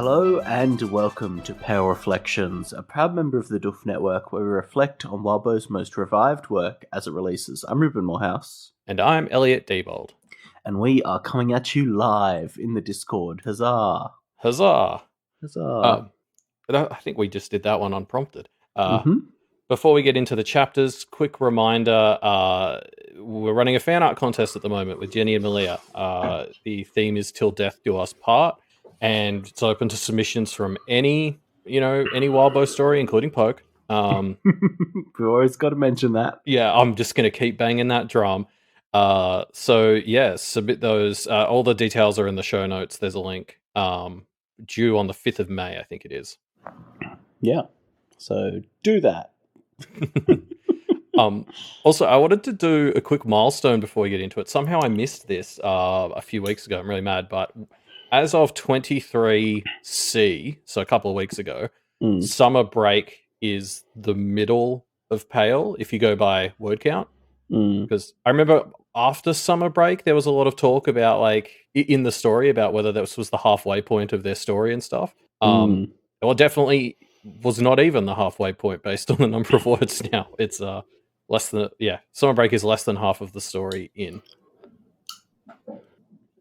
Hello and welcome to Pale Reflections, a proud member of the Duff Network where we reflect on Wildbow's most revived work as it releases. I'm Ruben Morehouse. And I'm Elliot Diebold. And we are coming at you live in the Discord. Huzzah! Huzzah! Huzzah! I think we just did that one unprompted. Mm-hmm. Before we get into the chapters, quick reminder, we're running a fan art contest at the moment with Jenny and Malia. The theme is Till Death Do Us Part, and it's open to submissions from any Wildbow story, including Poke. We always got to mention that. Yeah, I'm just going to keep banging that drum. Submit those. All the details are in the show notes. There's a link. Due on the 5th of May, I think it is. Yeah, so do that. Also, I wanted to do a quick milestone before we get into it. Somehow I missed this a few weeks ago. I'm really mad, but as of 23C, so a couple of weeks ago, summer break is the middle of Pale if you go by word count. Because I remember after summer break, there was a lot of talk about, like, in the story about whether this was the halfway point of their story and stuff. Well, definitely was not even the halfway point based on the number of words now. It's less than, summer break is less than half of the story in.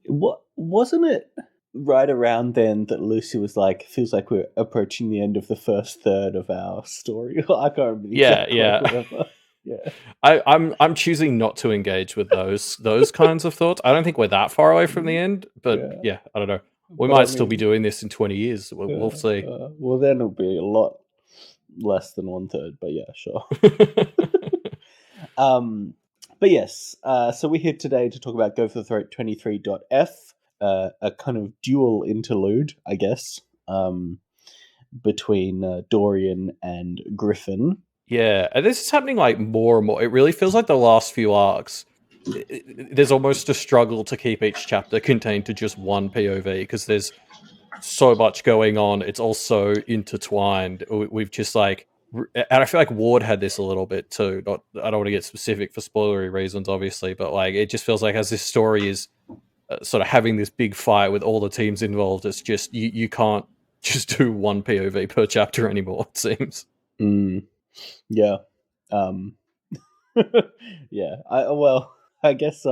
What wasn't it right around then that Lucy was like, feels like we're approaching the end of the first third of our story? I can't remember. Yeah. I'm choosing not to engage with those kinds of thoughts. I don't think we're that far away from the end, but I don't know. We might still be doing this in 20 years. We'll see. Well, then it'll be a lot less than 1/3, but yeah, sure. But yes, so we're here today to talk about Go for the Throat 23.f, a kind of dual interlude, I guess, between Dorian and Griffin. Yeah, and this is happening like more and more. It really feels like the last few arcs, there's almost a struggle to keep each chapter contained to just one POV because there's so much going on. It's all so intertwined. We've just like, and I feel like Ward had this a little bit too. I don't want to get specific for spoilery reasons, obviously, but like it just feels like as this story is sort of having this big fight with all the teams involved, it's just you can't just do one POV per chapter anymore. It seems. Yeah. Yeah. I guess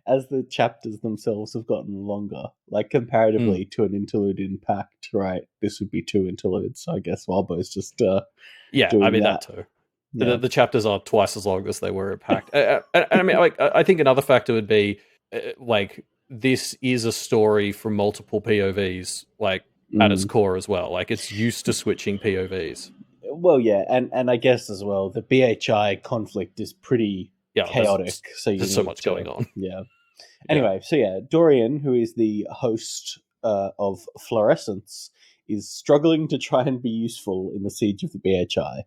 as the chapters themselves have gotten longer, like comparatively to an interlude in PACT, right? This would be 2 interludes. So I guess Wildbow's just doing that too. Yeah. The chapters are twice as long as they were in PACT. I mean, like, I think another factor would be like this is a story from multiple POVs, like at its core as well. Like it's used to switching POVs. Well, yeah, and I guess as well the BHI conflict is pretty chaotic. There's so much going on. Yeah. Anyway, so Dorian, who is the host of Fluorescence, is struggling to try and be useful in the siege of the BHI.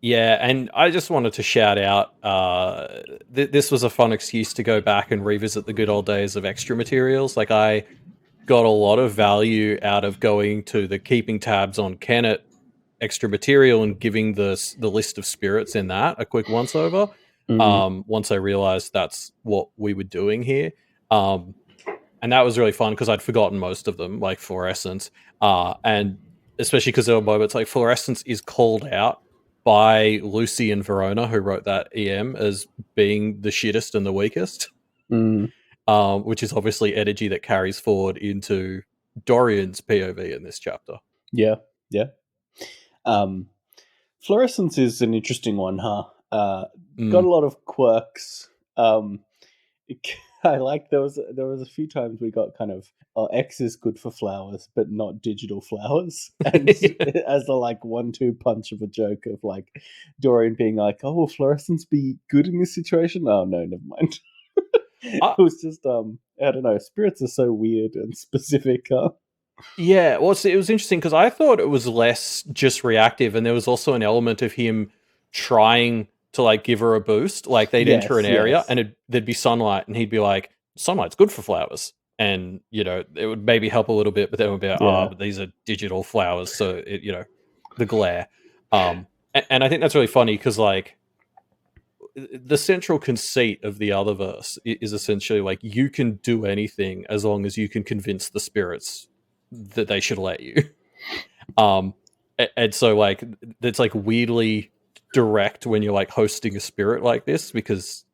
Yeah, and I just wanted to shout out, this was a fun excuse to go back and revisit the good old days of extra materials. Like, I got a lot of value out of going to the keeping tabs on Kennet extra material and giving the list of spirits in that a quick once over. Once I realized that's what we were doing here. And that was really fun because I'd forgotten most of them, like Fluorescence. And especially because there were moments like Fluorescence is called out by Lucy and Verona, who wrote that EM, as being the shittest and the weakest. Which is obviously energy that carries forward into Dorian's POV in this chapter. Yeah. Fluorescence is an interesting one, huh? Got a lot of quirks. I like there was a few times we got kind of X is good for flowers, but not digital flowers, and as a like 1-2 punch of a joke of like Dorian being like, "Oh, will fluorescence be good in this situation?" Oh no, never mind. It was just I don't know. Spirits are so weird and specific, huh? Yeah, well, it was interesting because I thought it was less just reactive, and there was also an element of him trying to like give her a boost. Like they'd enter an area and there'd be sunlight, and he'd be like, "Sunlight's good for flowers," and it would maybe help a little bit, but then it would be like, but these are digital flowers, so the glare. And I think that's really funny because like the central conceit of the other verse is essentially like you can do anything as long as you can convince the spirits that they should let you. And so like it's like weirdly direct when you're like hosting a spirit like this, because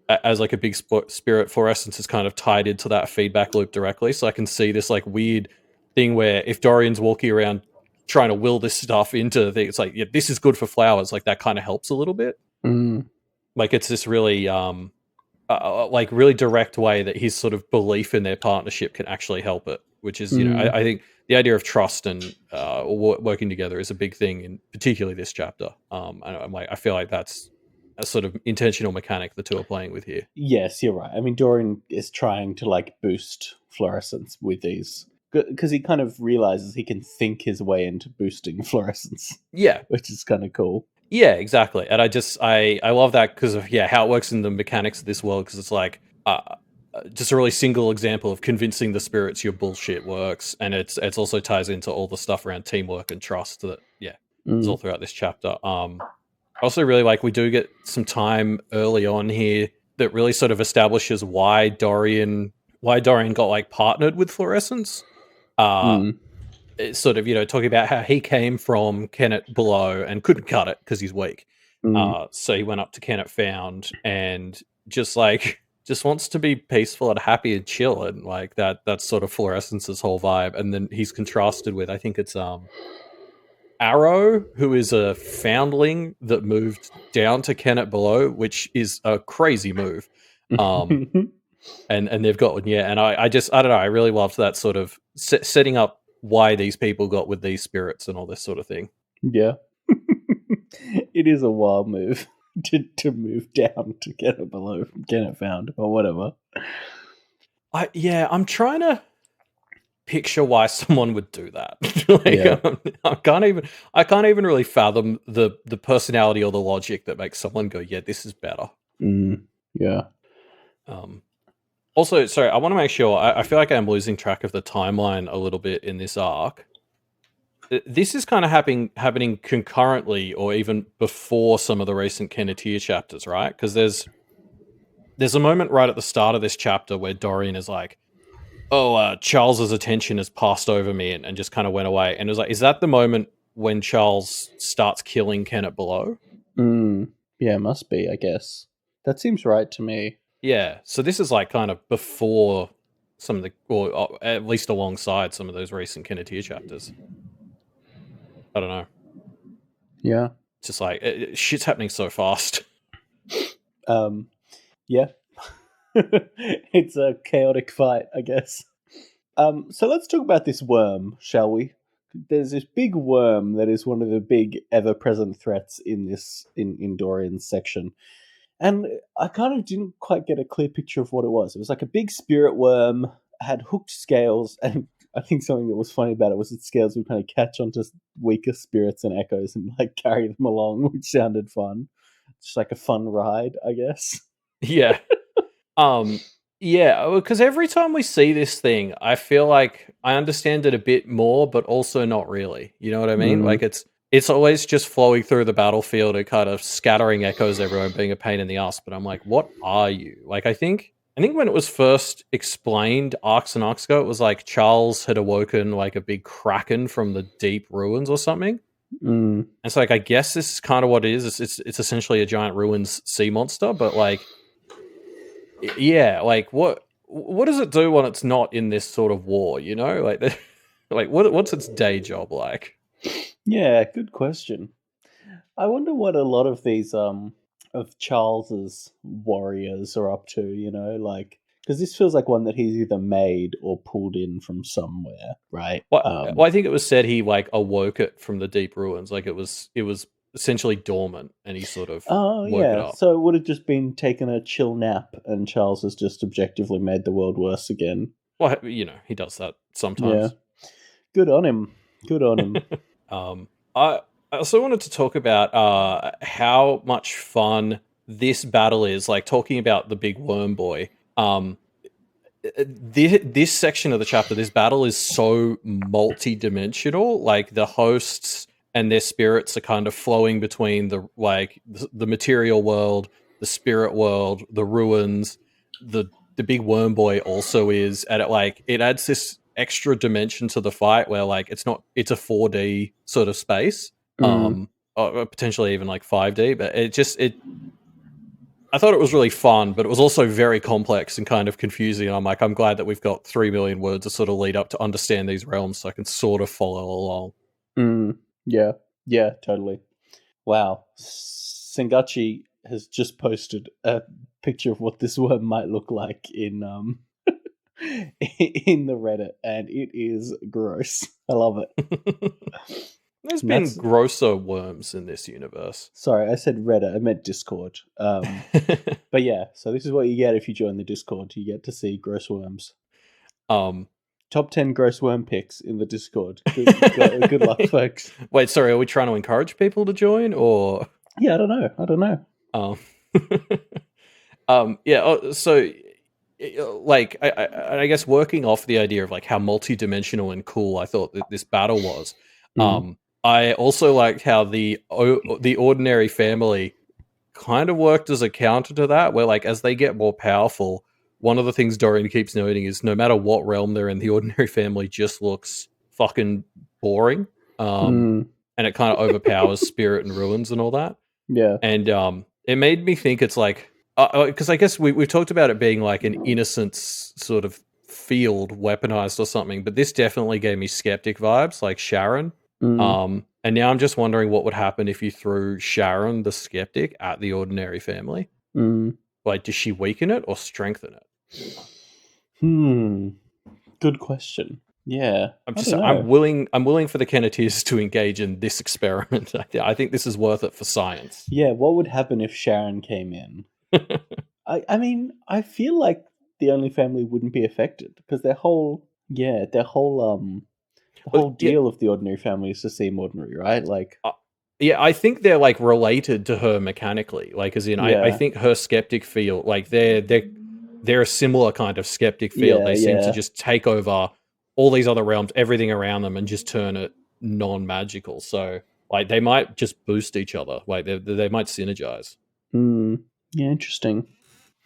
as like a big spirit, fluorescence is kind of tied into that feedback loop directly. So I can see this like weird thing where if Dorian's walking around trying to will this stuff into things, it's like, yeah, this is good for flowers. Like that kind of helps a little bit. Like it's this really like really direct way that his sort of belief in their partnership can actually help it, which is, you know, I think the idea of trust and working together is a big thing in particularly this chapter. And I'm like, I feel like that's a sort of intentional mechanic the two are playing with here. Yes, you're right. I mean, Dorian is trying to like boost fluorescence with these, because he kind of realizes he can think his way into boosting fluorescence. Yeah, which is kind of cool. Yeah, exactly. And I love that because of how it works in the mechanics of this world, because it's like just a really single example of convincing the spirits your bullshit works, and it's also ties into all the stuff around teamwork and trust that is all throughout this chapter. I also really like we do get some time early on here that really sort of establishes why Dorian got like partnered with fluorescence. It's sort of, you know, talking about how he came from Kennet below and couldn't cut it because he's weak. So he went up to Kennet Found and just wants to be peaceful and happy and chill, and like that's sort of fluorescence's whole vibe. And then he's contrasted with, I think it's Arrow, who is a foundling that moved down to Kennet below, which is a crazy move. And they've got and I don't know, I really loved that sort of setting up why these people got with these spirits and all this sort of thing. Yeah. It is a wild move to move down to get it below, get it found, or whatever. I'm trying to picture why someone would do that. I can't even really fathom the personality or the logic that makes someone go, yeah, this is better. Yeah. Also, sorry, I want to make sure, I feel like I'm losing track of the timeline a little bit in this arc. This is kind of happening concurrently or even before some of the recent Negateers chapters, right? Because there's a moment right at the start of this chapter where Dorian is like, Charles's attention has passed over me and just kind of went away. And it was like, is that the moment when Charles starts killing Kennet below? Yeah, must be, I guess. That seems right to me. Yeah, so this is like kind of before some of the, or at least alongside some of those recent Negateers chapters. I don't know. Yeah. It's just like, shit's happening so fast. Yeah. It's a chaotic fight, I guess. So let's talk about this worm, shall we? There's this big worm that is one of the big ever-present threats in Dorian's section. And I kind of didn't quite get a clear picture of what it was. It was like a big spirit worm, had hooked scales, and I think something that was funny about it was its scales would kind of catch onto weaker spirits and echoes and like carry them along, which sounded fun. Just like a fun ride, I guess. Yeah. Yeah, because every time we see this thing, I feel like I understand it a bit more, but also not really. You know what I mean? Like it's always just flowing through the battlefield and kind of scattering echoes everywhere and being a pain in the ass. But I'm like, what are you? Like, I think when it was first explained arcs and arcs ago, it was like Charles had awoken like a big kraken from the deep ruins or something. And it's like, I guess this is kind of what it is. It's essentially a giant ruins sea monster, but like, yeah, like what does it do when it's not in this sort of war? You know, like what's its day job like? Yeah, good question. I wonder what a lot of these of Charles's warriors are up to, you know, like, because this feels like one that he's either made or pulled in from somewhere, right? Well, I think it was said he like awoke it from the deep ruins, like it was essentially dormant, and he sort of woke it up. So it would have just been taking a chill nap, and Charles has just objectively made the world worse again. Well, you know, he does that sometimes. Yeah, good on him. Good on him. I also wanted to talk about how much fun this battle is, like talking about the big worm boy. This section of the chapter, this battle is so multi-dimensional. Like the hosts and their spirits are kind of flowing between the material world, the spirit world, the ruins. The big worm boy also is, and it adds this extra dimension to the fight where like it's a 4D sort of space, or potentially even like 5D, but I thought it was really fun, but it was also very complex and kind of confusing. And I'm like, I'm glad that we've got 3 million words to sort of lead up to understand these realms so I can sort of follow along. Yeah. Yeah, totally. Wow. Sengachi has just posted a picture of what this worm might look like in in the Reddit, and it is gross. I love it. There's been grosser worms in this universe. Sorry, I said Reddit. I meant Discord. But yeah, so this is what you get if you join the Discord. You get to see gross worms. Top 10 gross worm picks in the Discord. Good luck, folks. Wait, sorry, are we trying to encourage people to join, or? Yeah, I don't know. Yeah. So, like, I guess working off the idea of like how multi-dimensional and cool I thought that this battle was. I also liked how the ordinary family kind of worked as a counter to that, where like as they get more powerful, one of the things Dorian keeps noting is no matter what realm they're in, the ordinary family just looks fucking boring. And it kind of overpowers Spirit and Ruins and all that. Yeah. And it made me think it's like, because I guess we've talked about it being like an innocence sort of field weaponized or something, but this definitely gave me Skeptic vibes, like Sharon. And now I'm just wondering what would happen if you threw Sharon the Skeptic at the ordinary family. Like, does she weaken it or strengthen it? Good question. Yeah, I'm willing for the Negateers to engage in this experiment. I think this is worth it for science. Yeah, what would happen if Sharon came in? I mean, I feel like the only family wouldn't be affected because their whole deal of the ordinary family is to seem ordinary, right? Like, yeah, I think they're like related to her mechanically. Like, as in, I think her skeptic field, like they're a similar kind of skeptic field. They seem to just take over all these other realms, everything around them, and just turn it non-magical. So, like, they might just boost each other. Like, they might synergize. Yeah, interesting.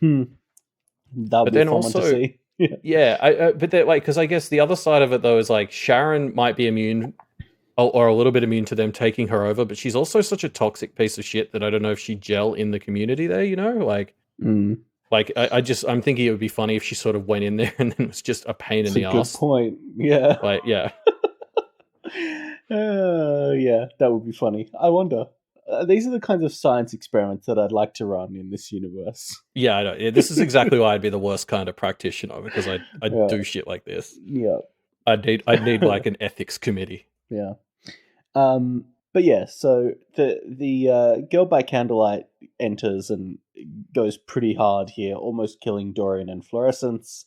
That'll be fun to see. Yeah, but like, because I guess the other side of it though is like Sharon might be immune or a little bit immune to them taking her over, but she's also such a toxic piece of shit that I don't know if she'd gel in the community there, you know? Like, like I'm thinking it would be funny if she sort of went in there and then was just a pain in the ass. Good point. Yeah. Like, yeah. Yeah, that would be funny. I wonder. These are the kinds of science experiments that I'd like to run in this universe. Yeah, I know. Yeah, this is exactly why I'd be the worst kind of practitioner, because I'd do shit like this. Yeah. I'd need like an ethics committee. Yeah. But yeah, so the Girl by Candlelight enters and goes pretty hard here, almost killing Dorian and Fluorescence.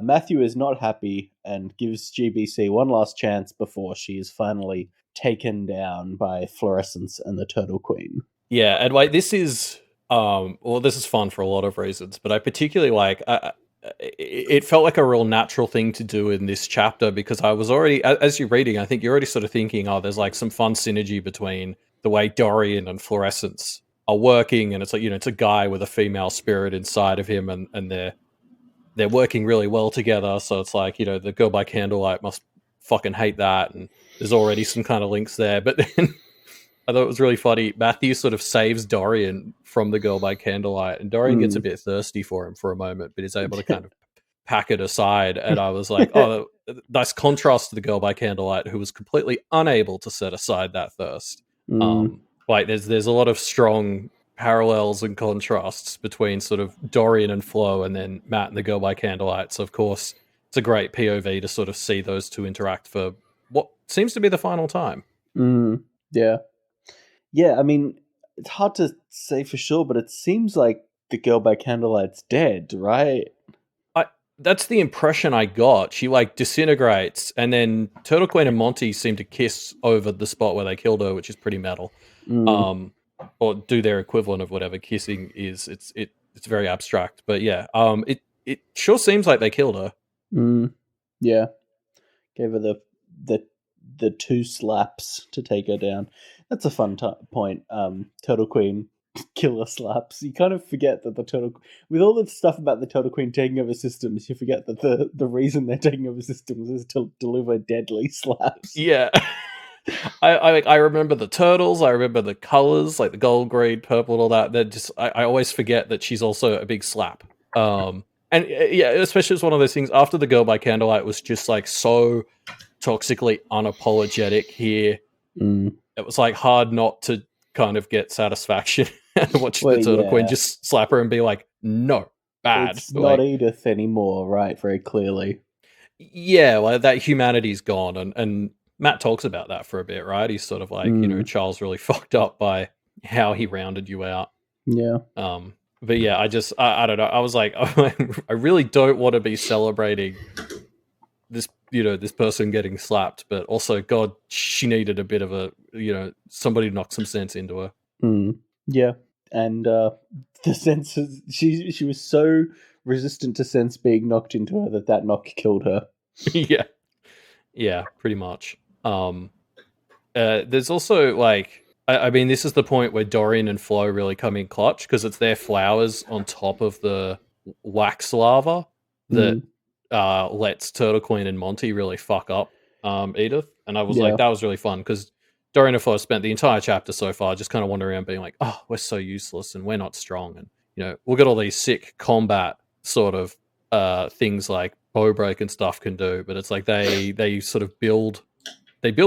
Matthew is not happy and gives GBC one last chance before she is finally taken down by Fluorescence and the Turtle Queen. Yeah, and like this is this is fun for a lot of reasons, but I particularly like it felt like a real natural thing to do in this chapter, because I was already, as you're reading, I think you're already sort of thinking, oh, there's like some fun synergy between the way Dorian and Fluorescence are working, and it's like, you know, it's a guy with a female spirit inside of him, and they're working really well together. So it's like, you know, the Girl by Candlelight must fucking hate that, and there's already some kind of links there. But then I thought it was really funny. Matthew sort of saves Dorian from the Girl by Candlelight, and Dorian gets a bit thirsty for him for a moment, but is able to kind of pack it aside. And I was like, oh, nice contrast to the Girl by Candlelight, who was completely unable to set aside that thirst. Like there's a lot of strong parallels and contrasts between sort of Dorian and Flo, and then Matt and the Girl by Candlelight. So of course it's a great POV to sort of see those two interact for what seems to be the final time. Yeah, I mean, it's hard to say for sure, but it seems like the Girl by Candlelight's dead, right? That's the impression I got. She like disintegrates, and then Turtle Queen and Monty seem to kiss over the spot where they killed her, which is pretty metal. Or do their equivalent of whatever kissing is. It's very abstract, but yeah. It sure seems like they killed her. Yeah, gave her the two slaps to take her down. That's a fun point. Turtle Queen killer slaps. You kind of forget that the Turtle, with all the stuff about the Turtle Queen taking over systems, you forget that the reason they're taking over systems is to deliver deadly slaps. Yeah. I remember the turtles, I remember the colors, like the gold, green, purple, and all that. That just I always forget that she's also a big slap. And yeah, especially it's one of those things after the Girl by Candlelight was just like so toxically unapologetic here. It was like hard not to kind of get satisfaction watching the Turtle Queen just slap her and be like, no, bad. It's not Edith anymore, right? Very clearly. Yeah, like that humanity's gone, and Matt talks about that for a bit, right? He's sort of like, you know, Charles really fucked up by how he rounded you out. Yeah. But yeah, I don't know. I was like, I really don't want to be celebrating this, you know, this person getting slapped, but also, God, she needed a bit of a, you know, somebody to knock some sense into her. Yeah, and the sense is, she was so resistant to sense being knocked into her that knock killed her. Yeah, pretty much. There's also like, I mean, this is the point where Dorian and Flo really come in clutch because it's their flowers on top of the wax lava that lets Turtle Queen and Monty really fuck up Edith. And I was like, that was really fun because Dorian and Flo spent the entire chapter so far just kind of wandering around being like, oh, we're so useless and we're not strong. And, you know, we'll get all these sick combat sort of things like bow break and stuff can do. But it's like they sort of build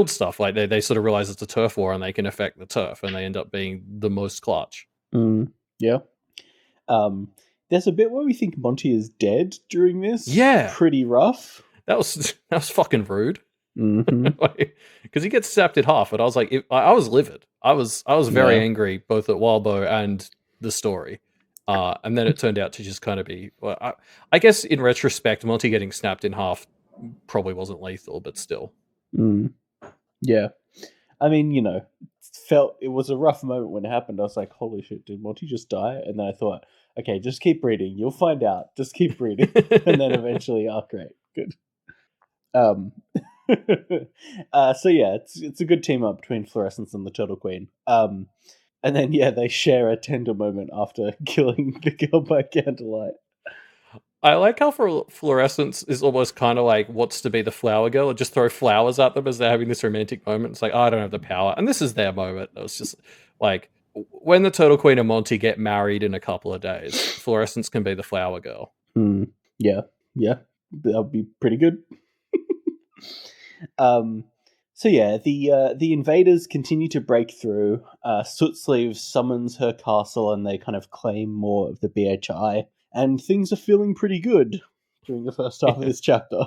stuff. Like they sort of realize it's a turf war and they can affect the turf and they end up being the most clutch. Yeah. There's a bit where we think Monty is dead during this. Yeah. Pretty rough. That was fucking rude. Because he gets zapped in half, and I was like, I was livid. I was very angry both at Wildbow and the story. And then it turned out to just kind of be, well, I guess in retrospect, Monty getting snapped in half probably wasn't lethal, but still. Yeah. I mean, you know, it was a rough moment when it happened. I was like, holy shit, did Monty just die? And then I thought, okay, just keep reading. You'll find out. Just keep reading. And then eventually, oh, great. Good. So yeah, it's a good team up between Fluorescence and the Turtle Queen. And then yeah, they share a tender moment after killing the Girl by Candlelight. I like how Fluorescence is almost kind of like wants to be the flower girl and just throw flowers at them as they're having this romantic moment. It's like, oh, I don't have the power, and this is their moment. It was just like when the Turtle Queen and Monty get married in a couple of days, Fluorescence can be the flower girl. Yeah, that'll be pretty good. So yeah, the invaders continue to break through. Sootsleeves summons her castle and they kind of claim more of the BHI, and things are feeling pretty good during the first half of this chapter.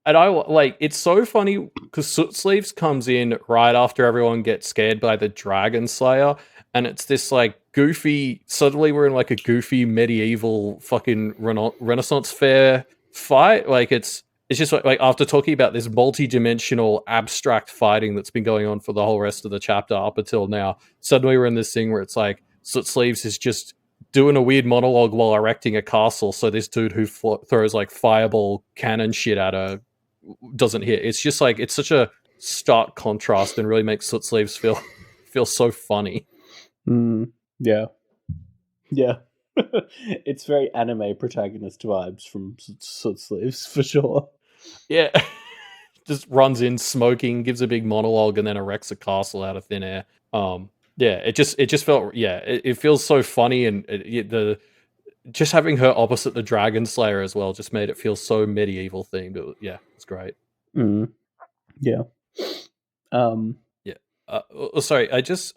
And I like, it's so funny because Sootsleeves comes in right after everyone gets scared by the Dragon Slayer, and it's this like goofy, suddenly we're in like a goofy medieval fucking Renaissance fair fight. Like it's just like after talking about this multi-dimensional abstract fighting that's been going on for the whole rest of the chapter up until now, suddenly we're in this thing where it's like Sootsleeves is just doing a weird monologue while erecting a castle, so this dude who throws like fireball cannon shit at her doesn't hit. It's just like, it's such a stark contrast and really makes Sootsleeves feel so funny. Yeah. It's very anime protagonist vibes from Sootsleeves for sure. Yeah. Just runs in smoking, gives a big monologue, and then erects a castle out of thin air. Yeah, it just felt, it feels so funny, and just having her opposite the Dragon Slayer as well just made it feel so medieval themed. It's great. Yeah. Sorry, I just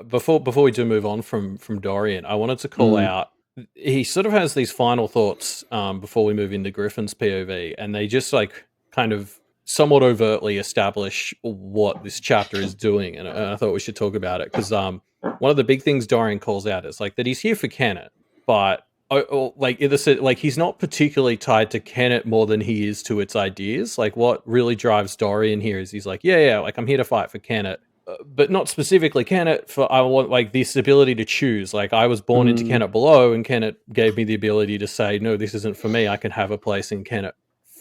before we do move on from Dorian, I wanted to call out, he sort of has these final thoughts before we move into Griffin's POV, and they just like kind of somewhat overtly establish what this chapter is doing, and I thought we should talk about it because one of the big things Dorian calls out is like that he's here for Kennett, but he's not particularly tied to Kennett more than he is to its ideas. Like what really drives Dorian here is he's like, like I'm here to fight for Kennett, but not specifically Kennett. For I want like this ability to choose. Like I was born into Kennett Below, and Kennett gave me the ability to say, no, this isn't for me. I can have a place in Kennett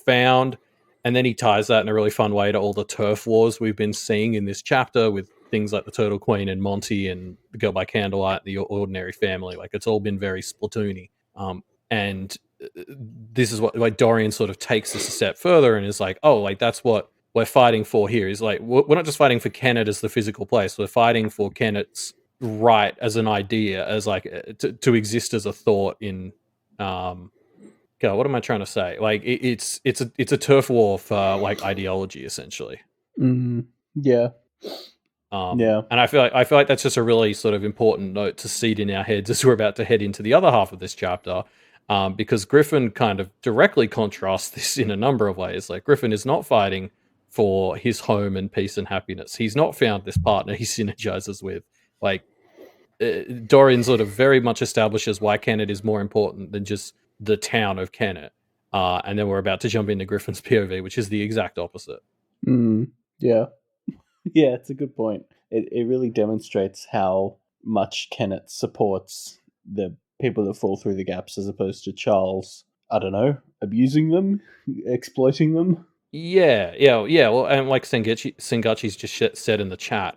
Found. And then he ties that in a really fun way to all the turf wars we've been seeing in this chapter with things like the Turtle Queen and Monty and the Girl by Candlelight, the Ordinary Family. Like it's all been very Splatoony. And this is what like Dorian sort of takes this a step further and is like, oh, like that's what we're fighting for here. Is like we're not just fighting for Kennet as the physical place. We're fighting for Kennet's right as an idea, as like to exist as a thought in. God, what am I trying to say? Like it's a turf war for like ideology, essentially. Yeah. Yeah. And I feel like that's just a really sort of important note to seed in our heads as we're about to head into the other half of this chapter, because Griffin kind of directly contrasts this in a number of ways. Like Griffin is not fighting for his home and peace and happiness. He's not found this partner he synergizes with. Like Dorian sort of very much establishes why Kennet is more important than just the town of Kennet. And then we're about to jump into Griffin's POV, which is the exact opposite. Yeah. Yeah, it's a good point. It really demonstrates how much Kennet supports the people that fall through the gaps as opposed to Charles, I don't know, abusing them, exploiting them. Yeah. Well, and like Sengachi's just said in the chat,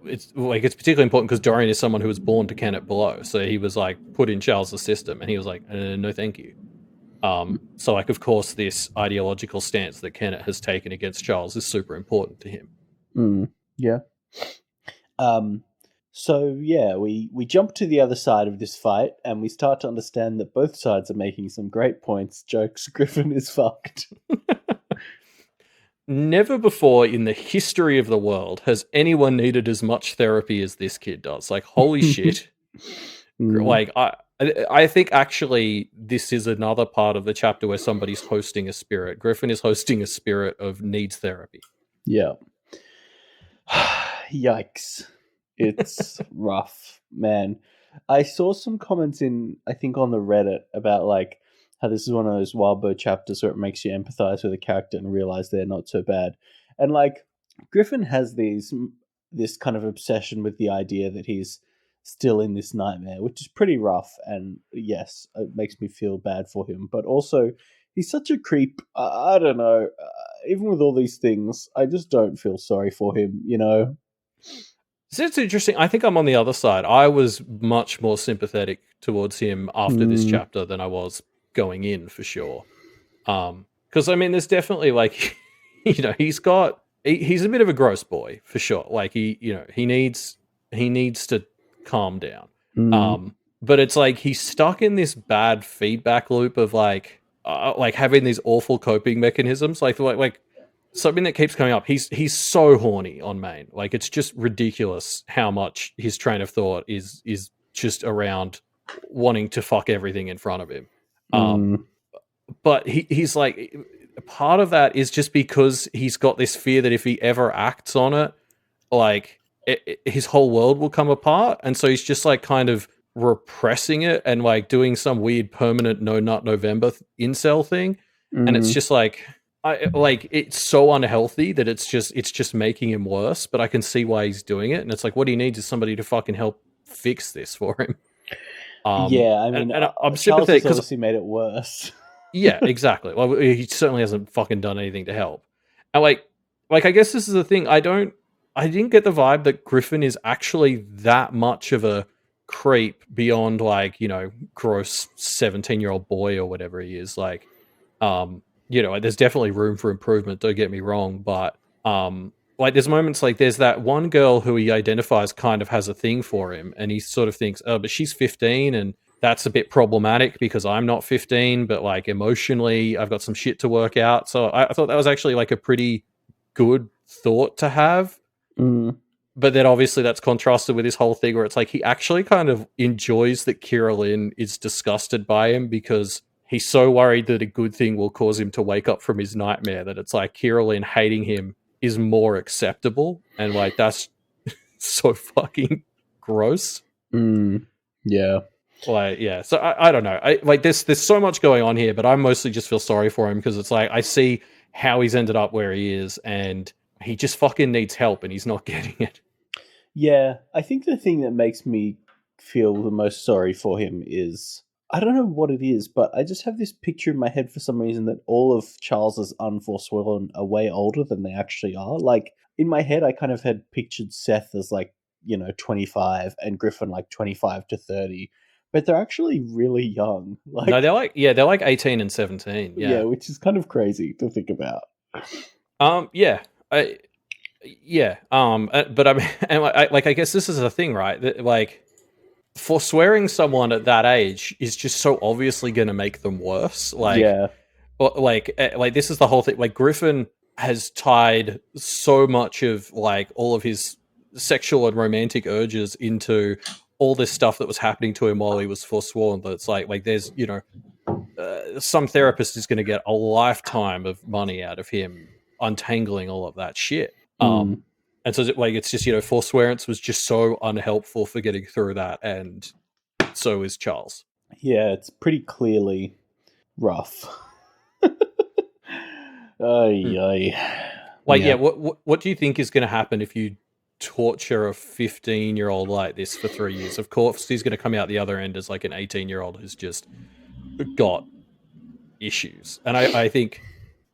it's particularly important because Dorian is someone who was born to Kennet below, so he was like put in Charles' system, and he was like, no, thank you. So like, of course, this ideological stance that Kennet has taken against Charles is super important to him. Yeah. So yeah, we jump to the other side of this fight, and we start to understand that both sides are making some great points. Jokes. Griffin is fucked. Never before in the history of the world has anyone needed as much therapy as this kid does. Like, holy shit. Like, I think actually this is another part of the chapter where somebody's hosting a spirit. Griffin is hosting a spirit of needs therapy. Yeah. Yikes. It's rough, man. I saw some comments I think on the Reddit about like how this is one of those Wild Bird chapters where it makes you empathize with a character and realize they're not so bad. And like Griffin has this kind of obsession with the idea that he's still in this nightmare, which is pretty rough. And yes, it makes me feel bad for him. But also, he's such a creep. I don't know. Even with all these things, I just don't feel sorry for him, you know? So it's interesting. I think I'm on the other side. I was much more sympathetic towards him after this chapter than I was going in, for sure. Because I mean, there's definitely like, you know, he's a bit of a gross boy for sure. Like he needs to calm down. But it's like he's stuck in this bad feedback loop of like having these awful coping mechanisms. Like something that keeps coming up. He's so horny on main. Like it's just ridiculous how much his train of thought is just around wanting to fuck everything in front of him. But he's like, part of that is just because he's got this fear that if he ever acts on it, like his whole world will come apart, and so he's just like kind of repressing it and like doing some weird permanent no nut November incel thing, and it's just like it's so unhealthy that it's just making him worse. But I can see why he's doing it, and it's like what he needs is somebody to fucking help fix this for him. Yeah, I mean, and I'm Charles sympathetic has obviously made it worse. Yeah, exactly. Well, he certainly hasn't fucking done anything to help. And like I guess this is the thing. I didn't get the vibe that Griffin is actually that much of a creep beyond like, you know, gross 17-year-old boy or whatever he is. Like, you know, there's definitely room for improvement, don't get me wrong, but like there's moments like there's that one girl who he identifies kind of has a thing for him, and he sort of thinks, oh, but she's 15 and that's a bit problematic because I'm not 15, but like emotionally I've got some shit to work out. So I thought that was actually like a pretty good thought to have. But then obviously that's contrasted with this whole thing where it's like he actually kind of enjoys that Kira Lynn is disgusted by him because he's so worried that a good thing will cause him to wake up from his nightmare that it's like Kira Lynn hating him is more acceptable. And like that's so fucking gross. Yeah. Like, yeah. So I don't know. There's so much going on here, but I mostly just feel sorry for him because it's like I see how he's ended up where he is and he just fucking needs help and he's not getting it. Yeah, I think the thing that makes me feel the most sorry for him is I don't know what it is, but I just have this picture in my head for some reason that all of Charles's Unforsworn are way older than they actually are. Like, in my head, I kind of had pictured Seth as, like, 25 and Griffin like 25 to 30, but they're actually really young. No, Like, they're like 18 and 17. yeah, Yeah. which is kind of crazy to think about. Yeah. Yeah. But I mean, and I guess this is the thing, right? That, like, forswearing someone at that age is just so obviously going to make them worse. Yeah. Like this is the whole thing. Like, Griffin has tied so much of like all of his sexual and romantic urges into all this stuff that was happening to him while he was forsworn. That it's like there's some therapist is going to get a lifetime of money out of him untangling all of that shit. Mm. And so like it's just forswearance was just so unhelpful for getting through that, and so is Charles. Yeah, it's pretty clearly rough. Ay, ay. Like, Yeah. what do you think is going to happen if you torture a 15-year-old like this for 3 years? Of course, he's going to come out the other end as like an 18-year-old who's just got issues. And I think,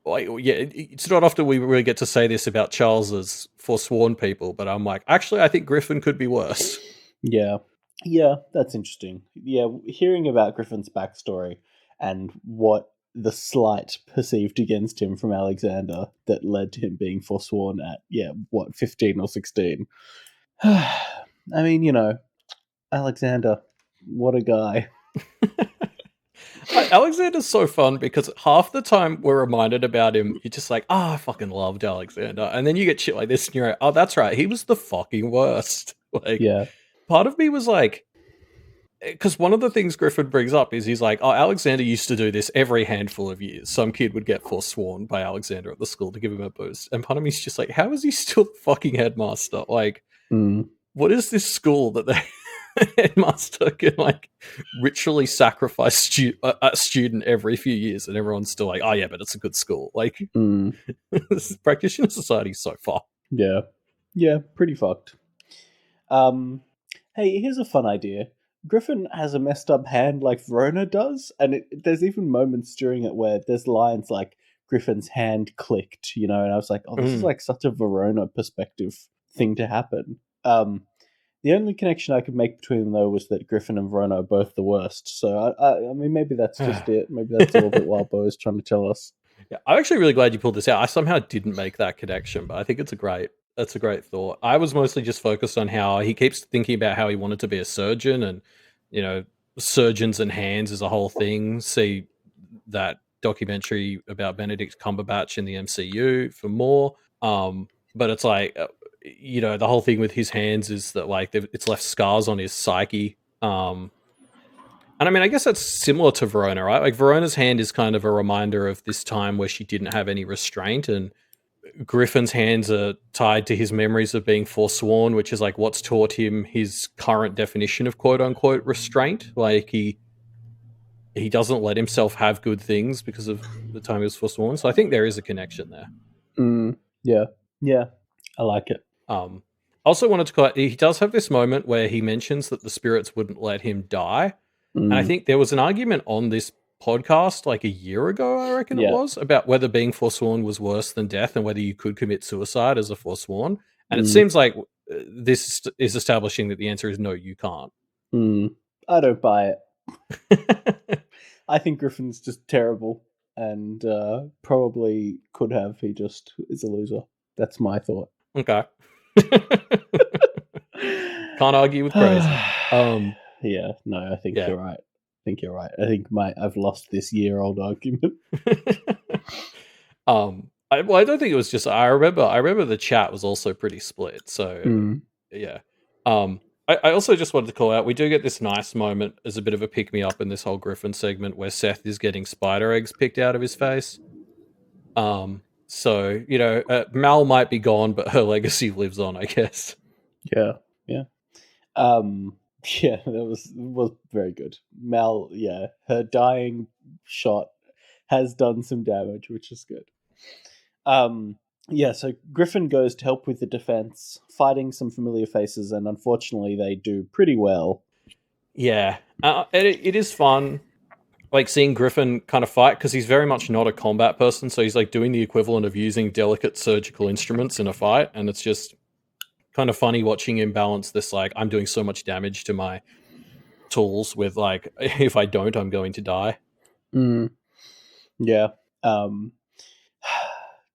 like, yeah, it's not often we really get to say this about Charles's forsworn people, but I'm like, actually, I think Griffin could be worse. Yeah. Yeah, that's interesting. Yeah, hearing about Griffin's backstory and what the slight perceived against him from Alexander that led to him being forsworn at, 15 or 16. I mean, Alexander, what a guy. Alexander's so fun because half the time we're reminded about him, you're just like, I fucking loved Alexander. And then you get shit like this and you're like, oh, that's right, he was the fucking worst. Like, Yeah. part of me was like, because one of the things Griffin brings up is he's like, oh, Alexander used to do this every handful of years. Some kid would get forsworn by Alexander at the school to give him a boost. And part of me's just like, how is he still the fucking headmaster? Like, what is this school that the headmaster can like ritually sacrifice a student every few years, and everyone's still like, oh yeah, but it's a good school. Like, practitioner society is so far. Yeah. Yeah, pretty fucked. Hey, here's a fun idea. Griffin has a messed up hand like Verona does, and there's even moments during it where there's lines like Griffin's hand clicked, and I was like, oh, this is like such a Verona perspective thing to happen. The only connection I could make between them, though, was that Griffin and Verona are both the worst. So, I mean, maybe that's just it. Maybe that's all that Wild Bo is trying to tell us. Yeah, I'm actually really glad you pulled this out. I somehow didn't make that connection, but I think that's a great thought. I was mostly just focused on how he keeps thinking about how he wanted to be a surgeon, and surgeons and hands is a whole thing. See that documentary about Benedict Cumberbatch in the MCU for more. But it's like, the whole thing with his hands is that like it's left scars on his psyche. And I mean, I guess that's similar to Verona, right? Like, Verona's hand is kind of a reminder of this time where she didn't have any restraint, and Griffin's hands are tied to his memories of being forsworn, which is like what's taught him his current definition of quote unquote restraint. Like, he doesn't let himself have good things because of the time he was forsworn. So I think there is a connection there. Yeah, I like it. I also wanted to call out, he does have this moment where he mentions that the spirits wouldn't let him die. And I think there was an argument on this podcast like a year ago, I reckon it was, about whether being forsworn was worse than death and whether you could commit suicide as a forsworn. And it seems like this is establishing that the answer is no, you can't. I don't buy it. I think Griffin's just terrible and probably could have. He just is a loser. That's my thought. Okay. Can't argue with crazy. Yeah, no, I think you're right. I think I've lost this year-old argument. I don't think it was just. I remember the chat was also pretty split. So yeah. I also just wanted to call out, we do get this nice moment as a bit of a pick me up in this whole Griffin segment where Seth is getting spider eggs picked out of his face. So Mal might be gone, but her legacy lives on, I guess. Yeah. Yeah, that was very good. Mal, her dying shot has done some damage, which is good. So Griffin goes to help with the defense, fighting some familiar faces, and unfortunately they do pretty well. Yeah, and it is fun, like seeing Griffin kind of fight because he's very much not a combat person. So he's like doing the equivalent of using delicate surgical instruments in a fight, and it's just kind of funny watching him balance this. Like, I'm doing so much damage to my tools with like, if I don't, I'm going to die. Yeah. Um,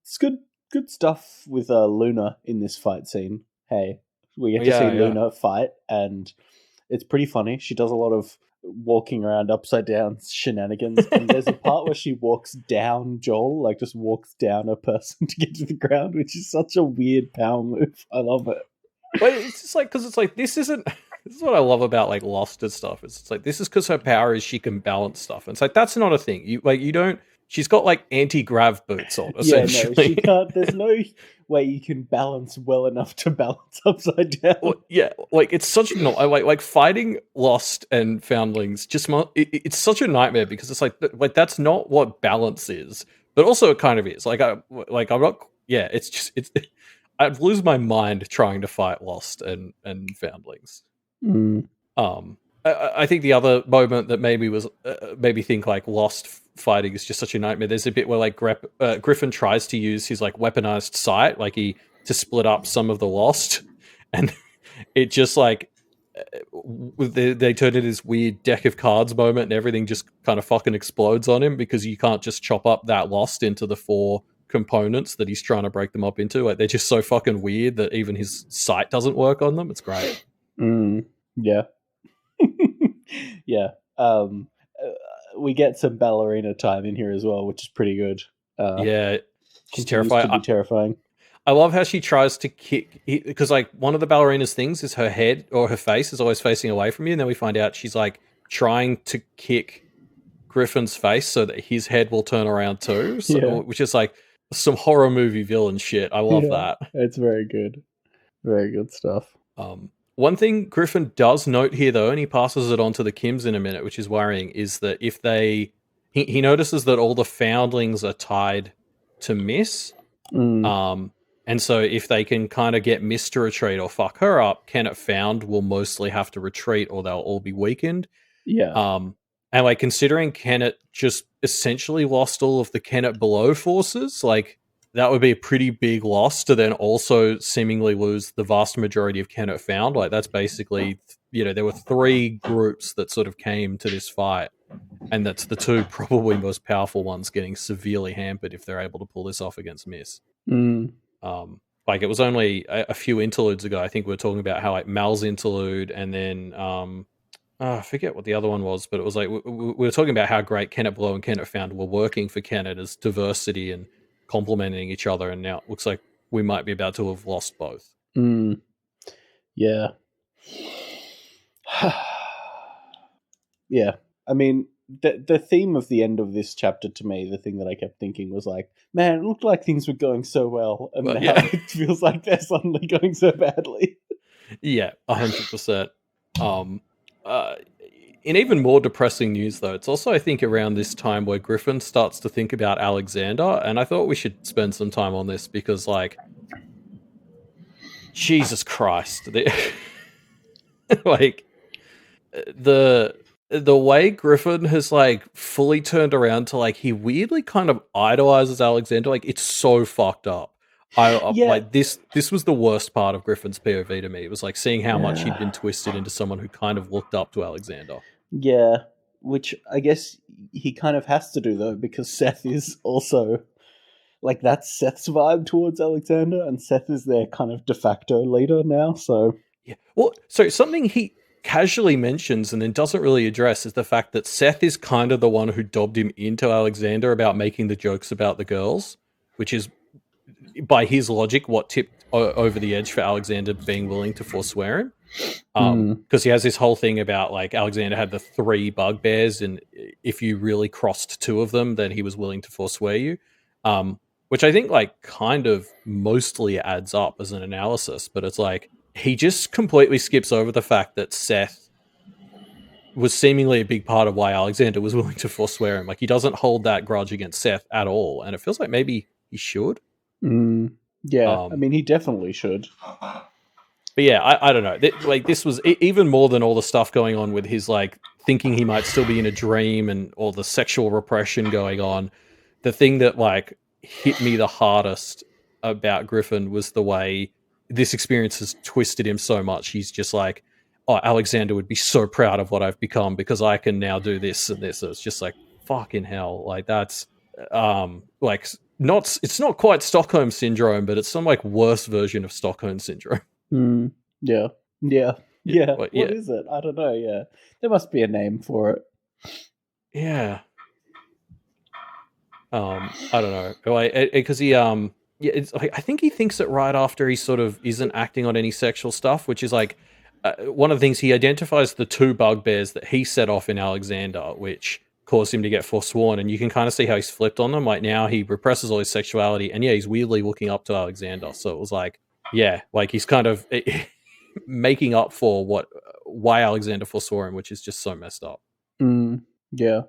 it's good stuff with Luna in this fight scene. Hey, we get to see Yeah. Luna fight, and it's pretty funny. She does a lot of walking around upside down shenanigans, and there's a part where she walks down Joel, like just walks down a person to get to the ground, which is such a weird power move. I love it. But it's just like, because it's like, this isn't. This is what I love about like Lost and stuff. It's like, this is because her power is she can balance stuff. And it's like, that's not a thing. You don't. She's got like anti-grav boots on, essentially. Yeah, no, she can't. There's no way you can balance well enough to balance upside down. Well, yeah, like it's such not like fighting Lost and Foundlings. It's such a nightmare because it's like that's not what balance is, but also it kind of is. I'm not. Yeah, it's just it's. I'd lose my mind trying to fight Lost and Foundlings. I think the other moment that maybe was made me think like Lost fighting is just such a nightmare. There's a bit where like Griffin tries to use his like weaponized sight, to split up some of the Lost, and it just like they turn into this weird deck of cards moment, and everything just kind of fucking explodes on him because you can't just chop up that Lost into the 4 components that he's trying to break them up into. Like they're just so fucking weird that even his sight doesn't work on them. It's great. Yeah. Yeah. We get some ballerina time in here as well, which is pretty good. Yeah, she's terrifying. Terrifying. I love how she tries to kick, because like one of the ballerina's things is her head or her face is always facing away from you, and then we find out she's like trying to kick Griffin's face so that his head will turn around too, which is like some horror movie villain shit. I love that. It's very good. Very good stuff. One thing Griffin does note here, though, and he passes it on to the Kims in a minute, which is worrying, is that if he notices that all the Foundlings are tied to Miss, and so if they can kind of get Miss to retreat or fuck her up, Kennet Found will mostly have to retreat or they'll all be weakened. Yeah. And like considering Kennet just essentially lost all of the Kennet Below forces, like that would be a pretty big loss to then also seemingly lose the vast majority of Kennet Found. Like that's basically, there were 3 groups that sort of came to this fight, and that's the 2 probably most powerful ones getting severely hampered if they're able to pull this off against Miss. Like it was only a few interludes ago, I think we were talking about how like Mal's interlude, and then I forget what the other one was, but it was like we were talking about how great Kennet Below and Kennet Found were working for Kennet as diversity and complementing each other, and now it looks like we might be about to have lost both. Yeah. Yeah. I mean, the theme of the end of this chapter to me, the thing that I kept thinking was like, man, it looked like things were going so well, and now it feels like they're suddenly going so badly. Yeah, 100%. In even more depressing news, though, it's also, I think, around this time where Griffin starts to think about Alexander, and I thought we should spend some time on this because, like, Jesus Christ, like the way Griffin has like fully turned around to like he weirdly kind of idolizes Alexander, like it's so fucked up. Like this was the worst part of Griffin's POV to me. It was like seeing how much he'd been twisted into someone who kind of looked up to Alexander. Yeah, which I guess he kind of has to do though, because Seth is also like that's Seth's vibe towards Alexander, and Seth is their kind of de facto leader now. So yeah, well, so something he casually mentions and then doesn't really address is the fact that Seth is kind of the one who dobbed him into Alexander about making the jokes about the girls, which is, by his logic, what tipped over the edge for Alexander being willing to forswear him. Because he has this whole thing about like Alexander had the 3 bugbears, and if you really crossed 2 of them, then he was willing to forswear you. Which I think like kind of mostly adds up as an analysis, but it's like he just completely skips over the fact that Seth was seemingly a big part of why Alexander was willing to forswear him. Like he doesn't hold that grudge against Seth at all, and it feels like maybe he should. Yeah, I mean he definitely should. But But yeah, I don't know. Like this was even more than all the stuff going on with his like thinking he might still be in a dream and all the sexual repression going on. The thing that like hit me the hardest about Griffin was the way this experience has twisted him so much. He's just like, oh, Alexander would be so proud of what I've become because I can now do this and this. So it's just like fucking hell. Like that's like not it's not quite Stockholm syndrome, but it's some like worse version of Stockholm syndrome. Yeah. Yeah. Yeah. What What is it? I don't know. Yeah. There must be a name for it. Yeah. I don't know. Like, because he yeah, it's like I think he thinks that right after he sort of isn't acting on any sexual stuff, which is like one of the things he identifies the two bugbears that he set off in Alexander, which caused him to get forsworn, and you can kind of see how he's flipped on them. Like now he represses all his sexuality, and yeah, he's weirdly looking up to Alexander. So it was like, yeah, like he's kind of making up for why Alexander forswore him, which is just so messed up. Yeah.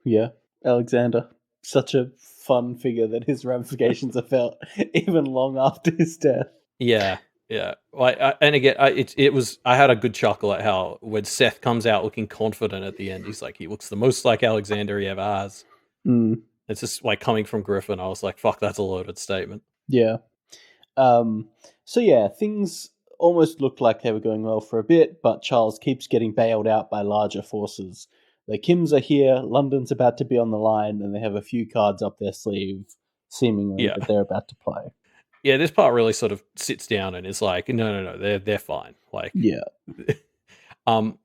Yeah. Alexander, such a fun figure that his ramifications are felt even long after his death. Yeah, yeah. Like, and again, it was. I had a good chuckle at how when Seth comes out looking confident at the end, he's like, he looks the most like Alexander he ever has. It's just like coming from Griffin. I was like, fuck, that's a loaded statement. Yeah. So yeah, things almost looked like they were going well for a bit, but Charles keeps getting bailed out by larger forces. The Kims are here, London's about to be on the line, and they have a few cards up their sleeve, seemingly, that they're about to play. Yeah, this part really sort of sits down and is like, no, they're fine. Like, yeah.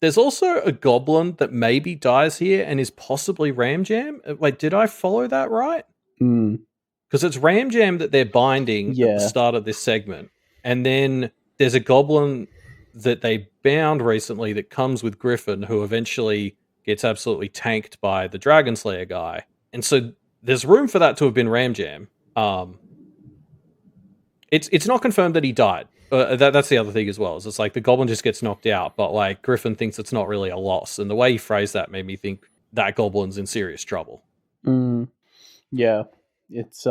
There's also a goblin that maybe dies here and is possibly Ramjam. Wait, did I follow that right? Because it's Ramjam that they're binding at the start of this segment, and then there's a goblin that they bound recently that comes with Griffin, who eventually gets absolutely tanked by the Dragon Slayer guy. And so there's room for that to have been Ramjam. It's not confirmed that he died. That's the other thing as well. Is it's like the goblin just gets knocked out, but like Griffin thinks it's not really a loss. And the way he phrased that made me think that goblin's in serious trouble. Yeah, it's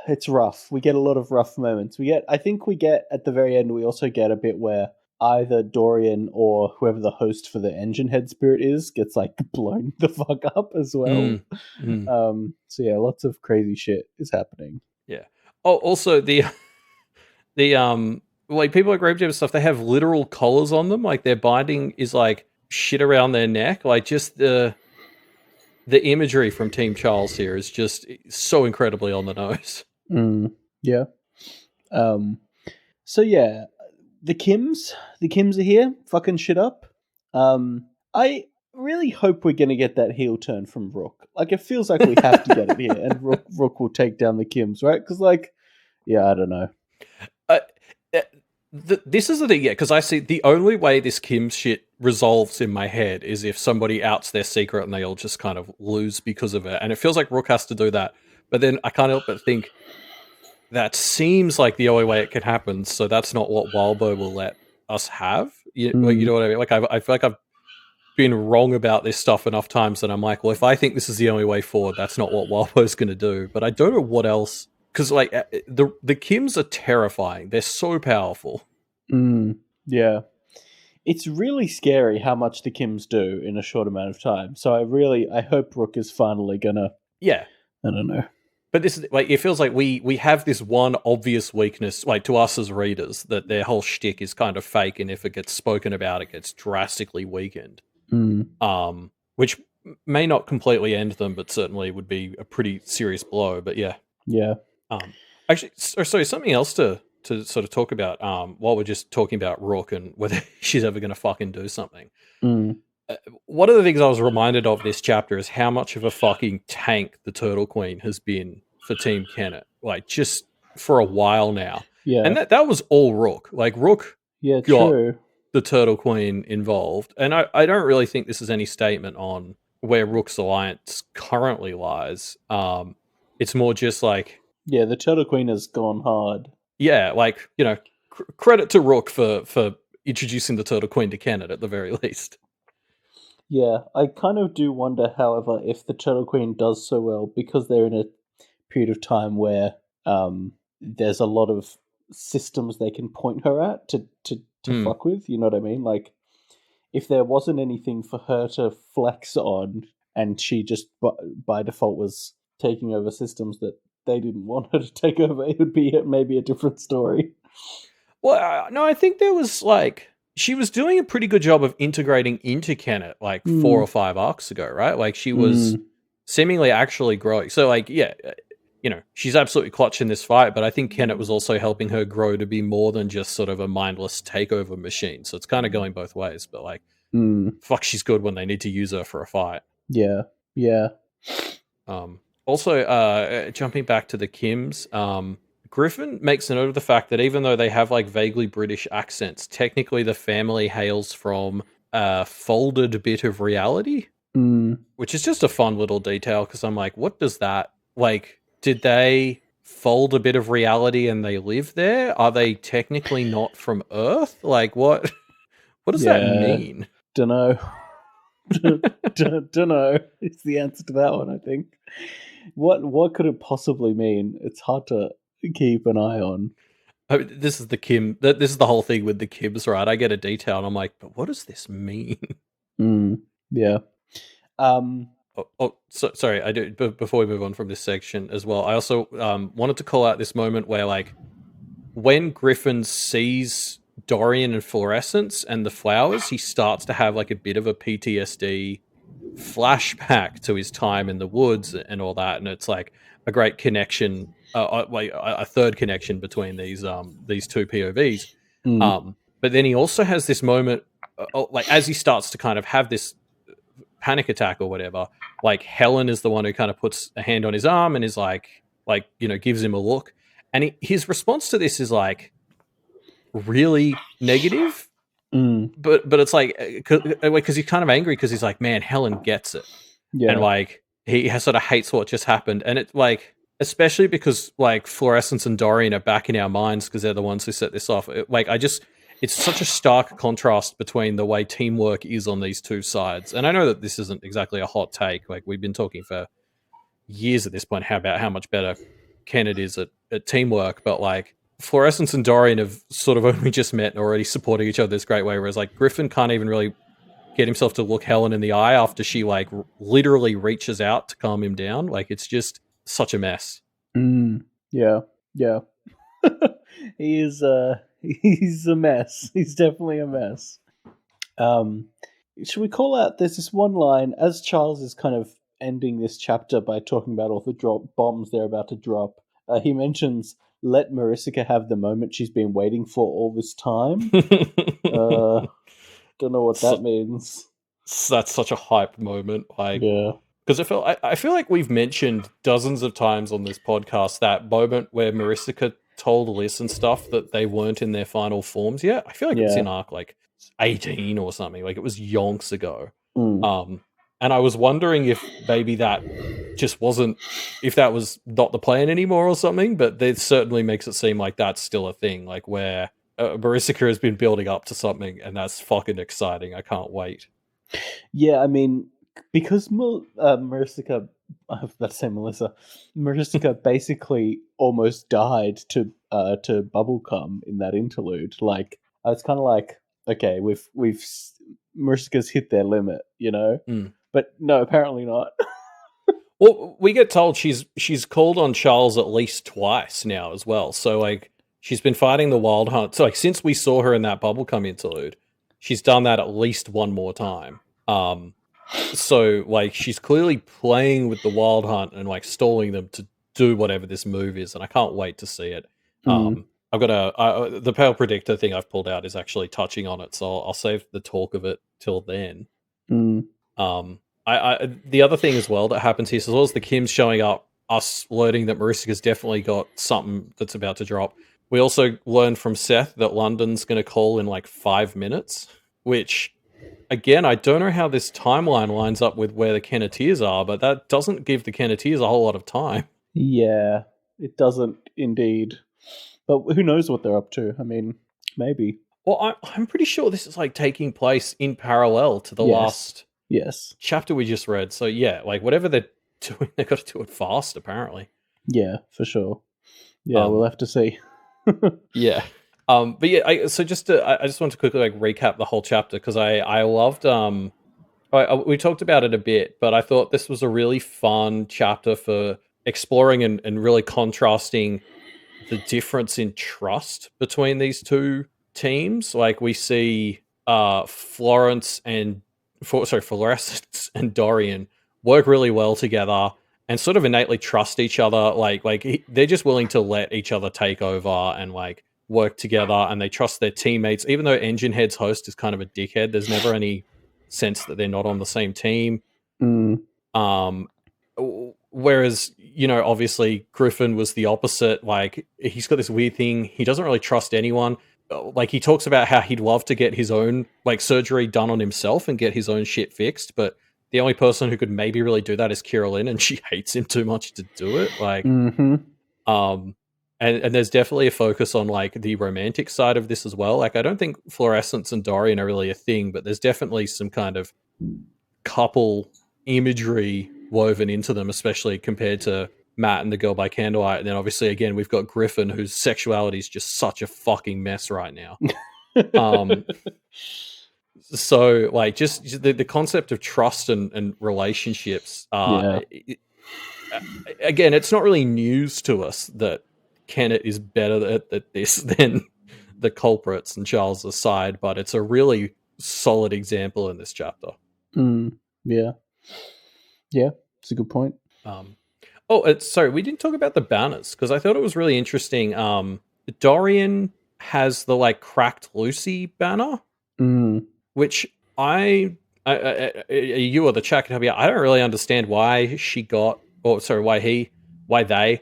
it's rough. We get a lot of rough moments. I think we get at the very end. We also get a bit where either Dorian or whoever the host for the engine head spirit is gets like blown the fuck up as well. So yeah, lots of crazy shit is happening. Yeah. Oh, also the like people at Grave Jam stuff, they have literal collars on them. Like their binding is like shit around their neck. Like just the imagery from Team Charles here is just so incredibly on the nose. Yeah. So yeah, the Kims are here, fucking shit up. I really hope we're gonna get that heel turn from Rook. Like it feels like we have to get it here, and Rook will take down the Kims, right? Because like, yeah, I don't know. This is the thing, yeah, because I see the only way this Kim shit resolves in my head is if somebody outs their secret and they all just kind of lose because of it. And it feels like Rook has to do that. But then I can't help but think that seems like the only way it can happen. So that's not what Wildbow will let us have. You know what I mean? Like I feel like I've been wrong about this stuff enough times that I'm like, well, if I think this is the only way forward, that's not what Wildbow's going to do. But I don't know what else. Because like the Kims are terrifying. They're so powerful. Yeah. It's really scary how much the Kims do in a short amount of time. So I hope Rook is finally gonna. Yeah. I don't know. But this is like it feels like we have this one obvious weakness, like to us as readers, that their whole shtick is kind of fake, and if it gets spoken about, it gets drastically weakened. Which may not completely end them, but certainly would be a pretty serious blow. But yeah. Yeah. Actually, sorry, something else to sort of talk about while we're just talking about Rook and whether she's ever going to fucking do something. One of the things I was reminded of this chapter is how much of a fucking tank the Turtle Queen has been for Team Kennet, like just for a while now. Yeah. And that was all Rook. Like Rook got true. the Turtle Queen involved. And I don't really think this is any statement on where Rook's alliance currently lies. It's more just like... Yeah, the Turtle Queen has gone hard. Yeah, like, you know, credit to Rook for introducing the Turtle Queen to Kennet at the very least. Yeah, I kind of do wonder, however, if the Turtle Queen does so well because they're in a period of time where there's a lot of systems they can point her at to fuck with. You know what I mean? Like, if there wasn't anything for her to flex on, and she just by default was taking over systems that they didn't want her to take over, it would be maybe a different story. Well, no, I think there was like she was doing a pretty good job of integrating into Kennet like 4 or 5 arcs ago, right? Like she was seemingly actually growing. So like, yeah, you know, she's absolutely clutching this fight, but I think Kennet was also helping her grow to be more than just sort of a mindless takeover machine. So it's kind of going both ways, but like, fuck, she's good when they need to use her for a fight. Yeah, yeah. Also, jumping back to the Kims, Griffin makes a note of the fact that even though they have like vaguely British accents, technically the family hails from a folded bit of reality, which is just a fun little detail because I'm like, what does that, like, did they fold a bit of reality and they live there? Are they technically not from Earth? Like, what does that mean? Dunno. Dunno. It's the answer to that one, I think. What could it possibly mean? It's hard to keep an eye on. I mean, this is the Kim. This is the whole thing with the Kims, right? I get a detail, and I'm like, but what does this mean? Yeah. Sorry. I do. But before we move on from this section as well, I also wanted to call out this moment where, like, when Griffin sees Dorian and Fluorescence and the flowers, he starts to have like a bit of a PTSD flashback to his time in the woods and all that, and it's like a great connection, a third connection between these two POVs. But then he also has this moment, like as he starts to kind of have this panic attack or whatever, like Helen is the one who kind of puts a hand on his arm and is like you know, gives him a look, and his response to this is like really negative. But it's like because he's kind of angry because he's like, man, Helen gets it, and like he has sort of hates what just happened, and it's like, especially because like Fluorescence and Dorian are back in our minds because they're the ones who set this off. It's such a stark contrast between the way teamwork is on these two sides. And I know that this isn't exactly a hot take. Like, we've been talking for years at this point about how much better Kennet is at teamwork, but like Fluorescence and Dorian have sort of only just met and already supporting each other this great way, whereas like Griffin can't even really get himself to look Helen in the eye after she like literally reaches out to calm him down. Like, it's just such a mess. Yeah. He's a mess. He's definitely a mess. Should we call out, there's this one line as Charles is kind of ending this chapter by talking about all the bombs they're about to drop. He mentions, let Marisica have the moment she's been waiting for all this time. Don't know what that means. That's such a hype moment. Like, yeah. Because I feel like we've mentioned dozens of times on this podcast that moment where Marisica told Liz and stuff that they weren't in their final forms yet. I feel like it's in arc like 18 or something. Like, it was yonks ago. And I was wondering if maybe that just wasn't, if that was not the plan anymore or something, but it certainly makes it seem like that's still a thing, like where Marisica has been building up to something, and that's fucking exciting. I can't wait. Yeah, I mean, because Marisica, I was about to say Melissa, Marisica basically almost died to bubblegum in that interlude. Like, I was kind of like, okay, we've Marisica's hit their limit, you know? But no, apparently not. Well, we get told she's called on Charles at least twice now as well. So like, she's been fighting the Wild Hunt. So like, since we saw her in that bubblegum interlude, she's done that at least one more time. So like, she's clearly playing with the Wild Hunt and like stalling them to do whatever this move is, and I can't wait to see it. I've got the Pale Predictor thing I've pulled out is actually touching on it, so I'll save the talk of it till then. The other thing as well that happens here, as well as the Kims showing up, us learning that Marisica's definitely got something that's about to drop. We also learned from Seth that London's going to call in like 5 minutes, which, again, I don't know how this timeline lines up with where the Kenneteers are, but that doesn't give the Kenneteers a whole lot of time. Yeah, it doesn't indeed. But who knows what they're up to? I mean, maybe. Well, I'm pretty sure this is like taking place in parallel to the last chapter we just read. So yeah, like whatever they're doing, they've got to do it fast, apparently. Yeah, for sure. Yeah, we'll have to see. Yeah. But yeah, I just want to quickly like recap the whole chapter because I loved we talked about it a bit, but I thought this was a really fun chapter for exploring and really contrasting the difference in trust between these two teams. Like we see Fluorescence and Dorian work really well together and sort of innately trust each other. They're just willing to let each other take over and like work together, and they trust their teammates. Even though Engine Head's host is kind of a dickhead, there's never any sense that they're not on the same team. Um, whereas, obviously Griffin was the opposite. Like he's got this weird thing. He doesn't really trust anyone. Like he talks about how he'd love to get his own like surgery done on himself and get his own shit fixed, but the only person who could maybe really do that is Carolyn, and she hates him too much to do it. Like, and there's definitely a focus on like the romantic side of this as well. Like I don't think Fluorescence and Dorian are really a thing, but there's definitely some kind of couple imagery woven into them, especially compared to Matt and the Girl by Candlelight. And then obviously again we've got Griffin, whose sexuality is just such a fucking mess right now. So like just the concept of trust and relationships again, it's not really news to us that Kenneth is better at this than the culprits and Charles' side, but it's a really solid example in this chapter. Yeah, it's a good point. Sorry, we didn't talk about the banners because I thought it was really interesting. Dorian has the like Cracked Lucy banner, which you or the chat can help me out. I don't really understand why why they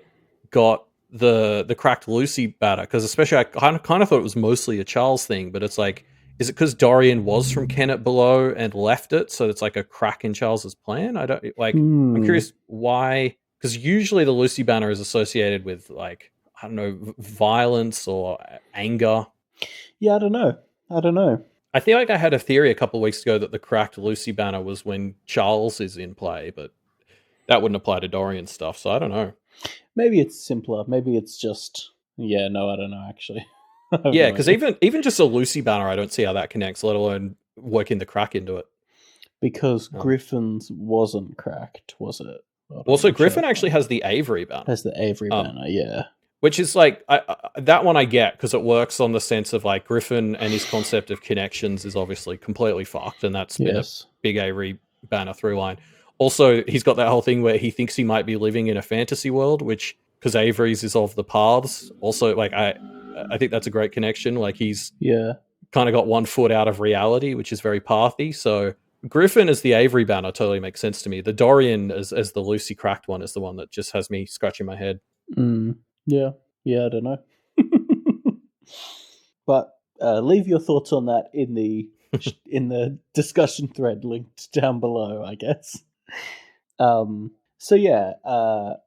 got the Cracked Lucy banner, because especially I kind of thought it was mostly a Charles thing, but it's like, is it because Dorian was from Kennet Below and left it, so it's like a crack in Charles's plan? I don't like. I'm curious why, because usually the Lucy banner is associated with like, I don't know, violence or anger. Yeah, I don't know. I feel like I had a theory a couple of weeks ago that the Cracked Lucy banner was when Charles is in play, but that wouldn't apply to Dorian stuff, so I don't know. Maybe it's simpler. Maybe it's just I don't know actually. Yeah, because even just a Lucy banner, I don't see how that connects, let alone working the crack into it. Because Griffin's wasn't cracked, was it? Also, Griffin actually has the Avery banner. Has the Avery banner, yeah. Which is like, that one I get, because it works on the sense of like Griffin and his concept of connections is obviously completely fucked, and that's been a big Avery banner through line. Also, he's got that whole thing where he thinks he might be living in a fantasy world, which, because Avery's is of the paths. Also, like, I think that's a great connection. Like, he's kind of got 1 foot out of reality, which is very pathy. So Griffin as the Avery banner totally makes sense to me. The Dorian as the Lucy Cracked one is the one that just has me scratching my head. Yeah, I don't know. But leave your thoughts on that in the discussion thread linked down below, I guess. So yeah,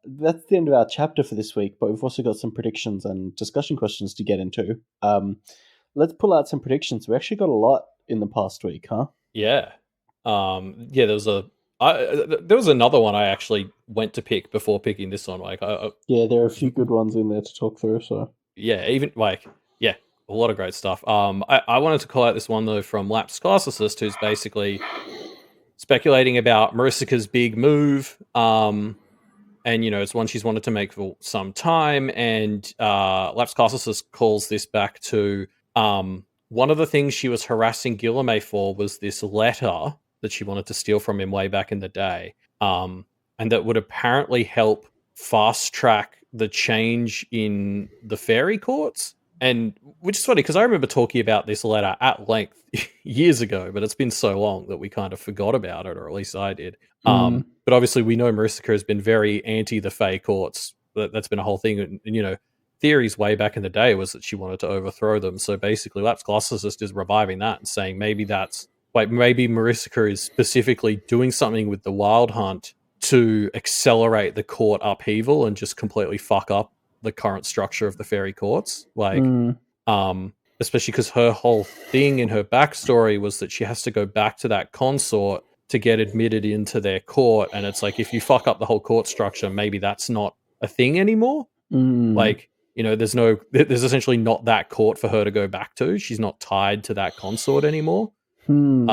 that's the end of our chapter for this week, but we've also got some predictions and discussion questions to get into. Let's pull out some predictions. We actually got a lot in the past week, huh? Yeah. There was another one I actually went to pick before picking this one. Like, there are a few good ones in there to talk through. So a lot of great stuff. I wanted to call out this one though from Lapsed Classicist, who's basically speculating about Maricica's big move. And it's one she's wanted to make for some time. And Lapsed Classicist calls this back to one of the things she was harassing Guillerme for was this letter that she wanted to steal from him way back in the day, and that would apparently help fast track the change in the fairy courts. And which is funny because I remember talking about this letter at length years ago, but it's been so long that we kind of forgot about it, or at least I did. But obviously we know Maricica has been very anti the Fae courts. That's been a whole thing. And theories way back in the day was that she wanted to overthrow them. So basically Lapsed Classicist is reviving that and saying maybe Maricica is specifically doing something with the Wild Hunt to accelerate the court upheaval and just completely fuck up the current structure of the fairy courts. Like, especially because her whole thing in her backstory was that she has to go back to that consort to get admitted into their court. And it's like, if you fuck up the whole court structure, maybe that's not a thing anymore. Like, there's essentially not that court for her to go back to. She's not tied to that consort anymore. Hmm.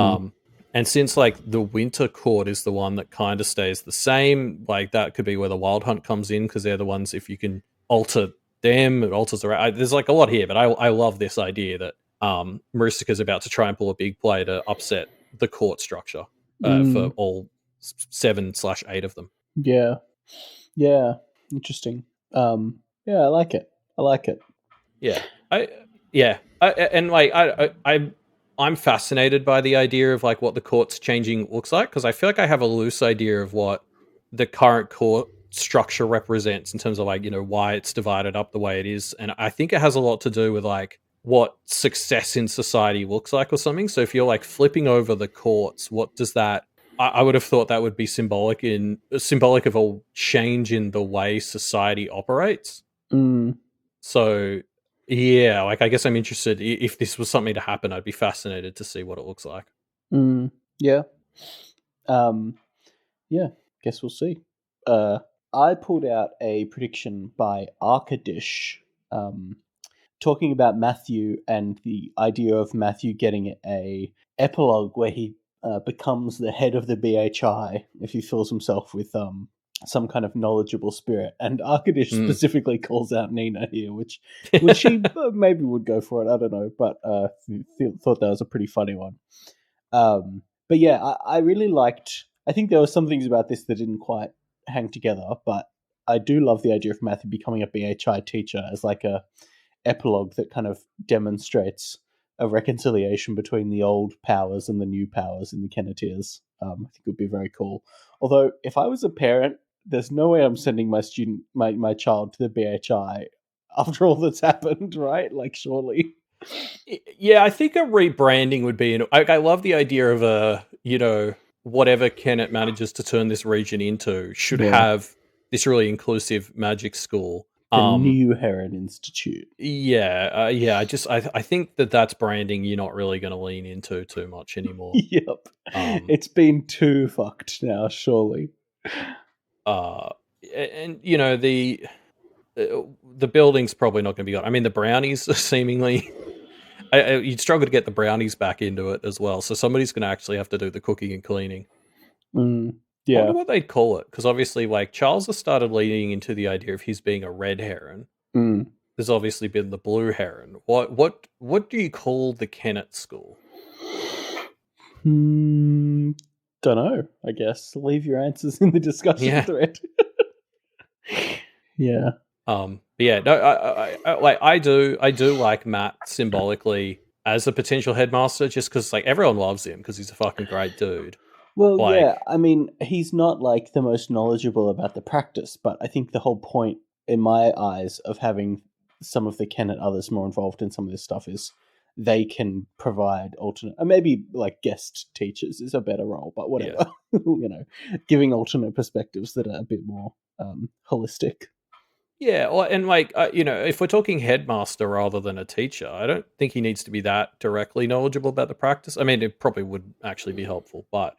And since like the winter court is the one that kind of stays the same, like that could be where the wild hunt comes in, because they're the ones, if you can alter them, it alters there's like a lot here, but I love this idea that Maristika's about to try and pull a big play to upset the court structure for all 7/8 of them. Yeah. Yeah. Interesting. Yeah, I like it. Yeah. I'm fascinated by the idea of like what the court's changing looks like, because I feel like I have a loose idea of what the current court structure represents in terms of like, why it's divided up the way it is. And I think it has a lot to do with like what success in society looks like or something. So if you're like flipping over the courts, what does that I would have thought that would be symbolic of a change in the way society operates. So yeah, like I guess I'm interested if this was something to happen. I'd be fascinated to see what it looks like. Yeah. Yeah. Guess we'll see. I pulled out a prediction by Arkadish, talking about Matthew and the idea of Matthew getting a epilogue where he becomes the head of the BHI if he fills himself with some kind of knowledgeable spirit. And Arkadish specifically calls out Nina here, which she maybe would go for it. I don't know, but thought that was a pretty funny one. But yeah, I really liked. I think there were some things about this that didn't quite hang together, but I do love the idea of Matthew becoming a BHI teacher as like a epilogue that kind of demonstrates a reconciliation between the old powers and the new powers in the Negateers. I think it would be very cool. Although, if I was a parent, there's no way I'm sending my child to the BHI after all that's happened, right? Like, surely. Yeah, I think a rebranding would be. I love the idea of whatever Kennett manages to turn this region into should have this really inclusive magic school. The New Heron Institute. Yeah. I think that's branding you're not really going to lean into too much anymore. Yep. It's been too fucked now, surely. And the building's probably not going to be gone. I mean, the brownies are seemingly. You'd struggle to get the brownies back into it as well. So somebody's going to actually have to do the cooking and cleaning. Yeah. I wonder what they'd call it, because obviously, like, Charles has started leaning into the idea of his being a red heron. There's obviously been the blue heron. What do you call the Kennett school? Don't know. I guess leave your answers in the discussion thread. Yeah. Yeah. No. I do like Matt symbolically as a potential headmaster, just because like everyone loves him because he's a fucking great dude. Well, yeah, I mean, he's not like the most knowledgeable about the practice, but I think the whole point, in my eyes, of having some of the Kennett others more involved in some of this stuff is they can provide alternate, maybe like guest teachers is a better role, but whatever, giving alternate perspectives that are a bit more holistic. Yeah, well, and like if we're talking headmaster rather than a teacher, I don't think he needs to be that directly knowledgeable about the practice. I mean, it probably would actually be helpful, but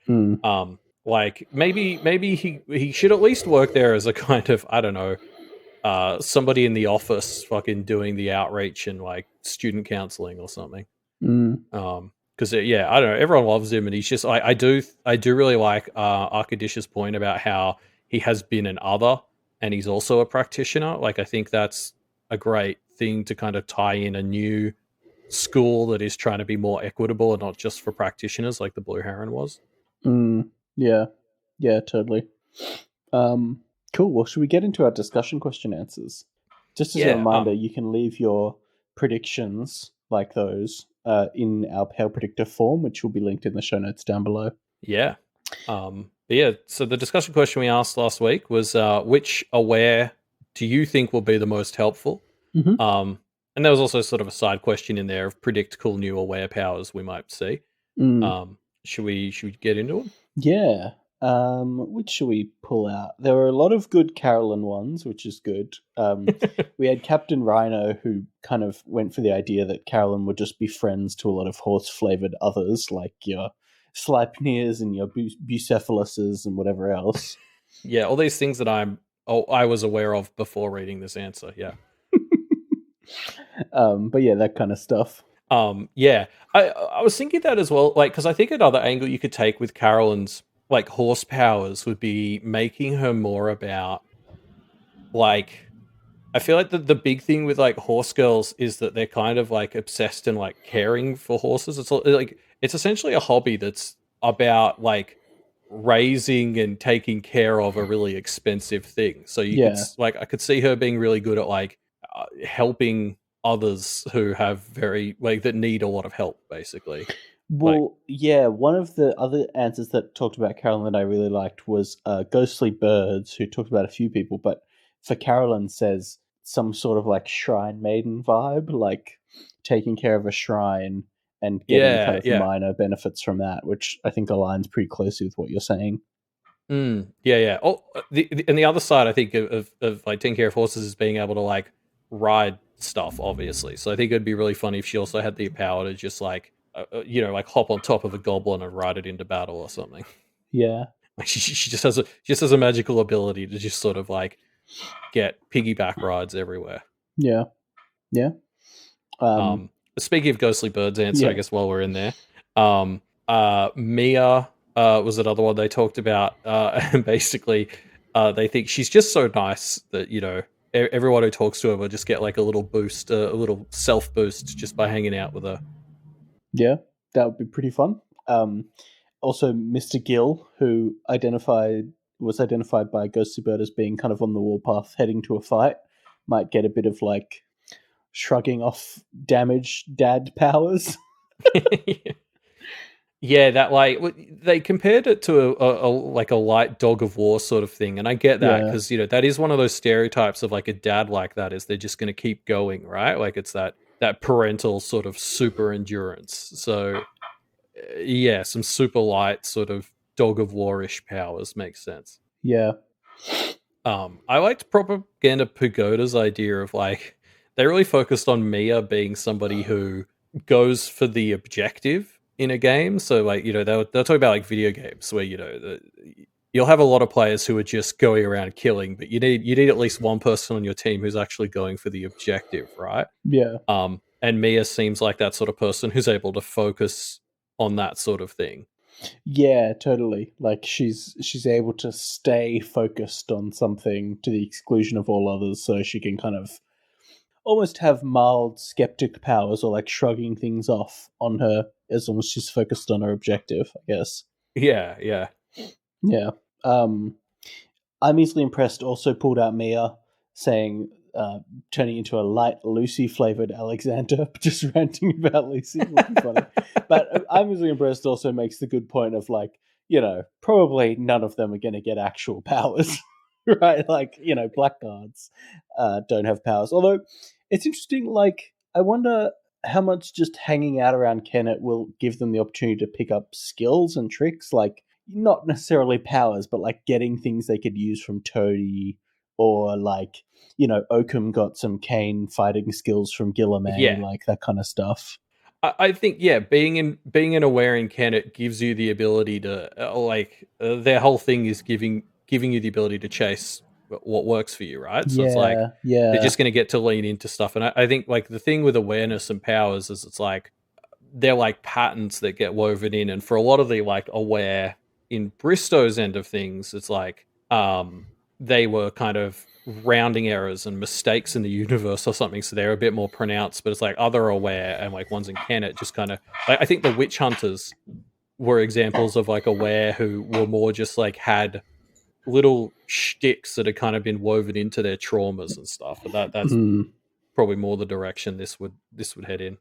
like maybe he should at least work there as a kind of, I don't know, somebody in the office fucking doing the outreach and like student counseling or something. Because I don't know, everyone loves him, and he's just I do really like Arkadish's point about how he has been an other. And he's also a practitioner. Like, I think that's a great thing to kind of tie in a new school that is trying to be more equitable and not just for practitioners like the Blue Heron was. Yeah, totally. Cool. Well, should we get into our discussion question answers? Just as a reminder, you can leave your predictions like those in our Pale Predictor form, which will be linked in the show notes down below. Yeah. So the discussion question we asked last week was, which aware do you think will be the most helpful? And there was also sort of a side question in there of predict cool new aware powers we might see. Should we get into them? Yeah. Which should we pull out? There were a lot of good Carolyn ones, which is good. We had Captain Rhino, who kind of went for the idea that Carolyn would just be friends to a lot of horse-flavored others, like your Sleipnirs and your Bucephalases and whatever else. Yeah, all these things that I was aware of before reading this answer, yeah. But yeah, that kind of stuff. Yeah, I was thinking that as well, like, because I think another angle you could take with Carolyn's like horse powers would be making her more about like I feel like the big thing with like horse girls is that they're kind of like obsessed and like caring for horses. Like it's essentially a hobby that's about like raising and taking care of a really expensive thing. So you could Yeah. like I could see her being really good at like helping others who have very like that need a lot of help, basically. Like Well, yeah, one of the other answers that talked about Carolyn that I really liked was Ghostly Birds, who talked about a few people, but for Carolyn says some sort of like shrine maiden vibe, like taking care of a shrine and getting kind yeah, of yeah. minor benefits from that, which I think aligns pretty closely with what you're saying. Yeah, yeah. Oh, and the other side, I think of like taking care of horses is being able to like ride stuff, obviously. So I think it'd be really funny if she also had the power to just like, like hop on top of a goblin and ride it into battle or something. Yeah, Like she just has a magical ability to just sort of like get piggyback rides everywhere. yeah, yeah. Um, Um, Speaking of ghostly birds answer, I yeah, guess while we're in there, Mia was another one they talked about, and basically, they think she's just so nice that everyone who talks to her will just get like a little boost, a little self boost just by hanging out with her. yeah, that would be pretty fun. Also, Mr. Gill, who was identified by Ghostly Bird as being kind of on the warpath heading to a fight, might get a bit of like shrugging off damage dad powers. Yeah, that like they compared it to a like a light dog of war sort of thing, and I get that Yeah, because that is one of those stereotypes of like a dad like that is they're just going to keep going, right? Like it's that parental sort of super endurance. So yeah, some super light sort of dog of war-ish powers makes sense. yeah, I liked Propaganda Pagoda's idea of like they really focused on Mia being somebody who goes for the objective in a game. So like they'll talk about like video games where you'll have a lot of players who are just going around killing, but you need at least one person on your team who's actually going for the objective, right? yeah, And Mia seems like that sort of person who's able to focus on that sort of thing. yeah. Totally. Like she's able to stay focused on something to the exclusion of all others, so she can kind of almost have mild skeptic powers or like shrugging things off on her as long as she's focused on her objective, I guess. Yeah, yeah. Yeah. Um, I'm easily impressed also pulled out Mia saying, turning into a light Lucy flavored Alexander, just ranting about Lucy. Would be funny. But I'm easily impressed also makes the good point of like, probably none of them are going to get actual powers, right? Like, blackguards don't have powers. Although it's interesting, like, I wonder how much just hanging out around Kennet will give them the opportunity to pick up skills and tricks, like, not necessarily powers, but like getting things they could use from Toady, or like, Oakham got some cane fighting skills from Gillamay, Yeah. like that kind of stuff. I think yeah, being in a wearing can it gives you the ability to their whole thing is giving you the ability to chase what works for you, right? So it's like Yeah, they're yeah, just going to get to lean into stuff, and I think like the thing with awareness and powers is it's like they're like patterns that get woven in, and for a lot of the like aware in Bristow's end of things, it's like they were kind of rounding errors and mistakes in the universe or something, so they're a bit more pronounced. But it's like other aware and like ones in Kennet just kind of like I think the witch hunters were examples of like aware who were more just like had little shticks that had kind of been woven into their traumas and stuff. But that's mm, probably more the direction this would head in.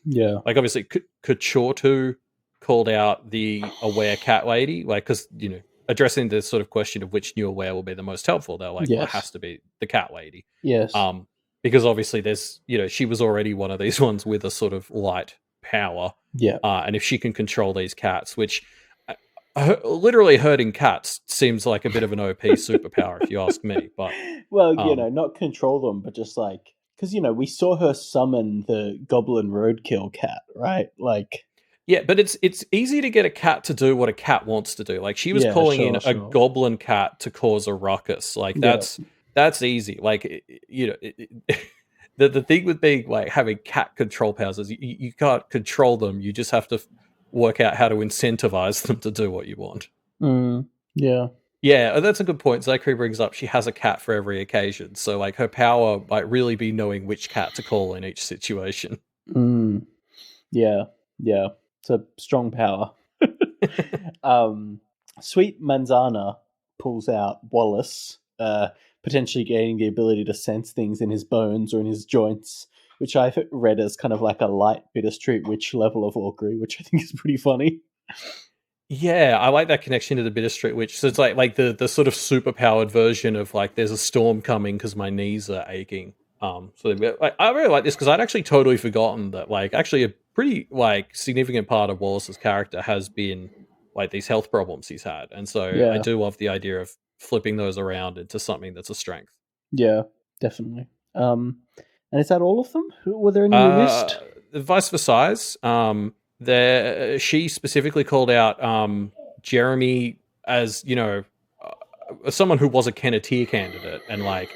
yeah, Like obviously Kachortu called out the aware cat lady, like because addressing the sort of question of which new aware will be the most helpful. They're like, well, it yes, has to be the cat lady, yes, um, because obviously there's she was already one of these ones with a sort of light power, yeah. and if she can control these cats, which literally hurting cats seems like a bit of an OP superpower if you ask me, but Well, um, not control them, but just like, because we saw her summon the Goblin Roadkill cat, right? Like, yeah, but it's easy to get a cat to do what a cat wants to do. Like she was yeah, calling in sure, a sure, goblin cat to cause a ruckus. Like yeah, that's easy. Like the thing with being like having cat control powers is you can't control them. You just have to work out how to incentivize them to do what you want. Yeah. Yeah, that's a good point. Zachary brings up she has a cat for every occasion, so like her power might really be knowing which cat to call in each situation. Yeah. It's a strong power. Sweet Manzana pulls out Wallace, potentially gaining the ability to sense things in his bones or in his joints, which I read as kind of like a light Bitter Street Witch level of augury, which I think is pretty funny. Yeah, I like that connection to the Bitter Street Witch. So it's like the sort of super powered version of like there's a storm coming because my knees are aching. So like, I really like this because I'd actually totally forgotten that like actually a pretty like significant part of Wallace's character has been like these health problems he's had, and so I Yeah. do love the idea of flipping those around into something that's a strength. Yeah, definitely. And is that all of them? Were there any we missed? Vice versa. There, she specifically called out Jeremy as someone who was a Kenneteer candidate and like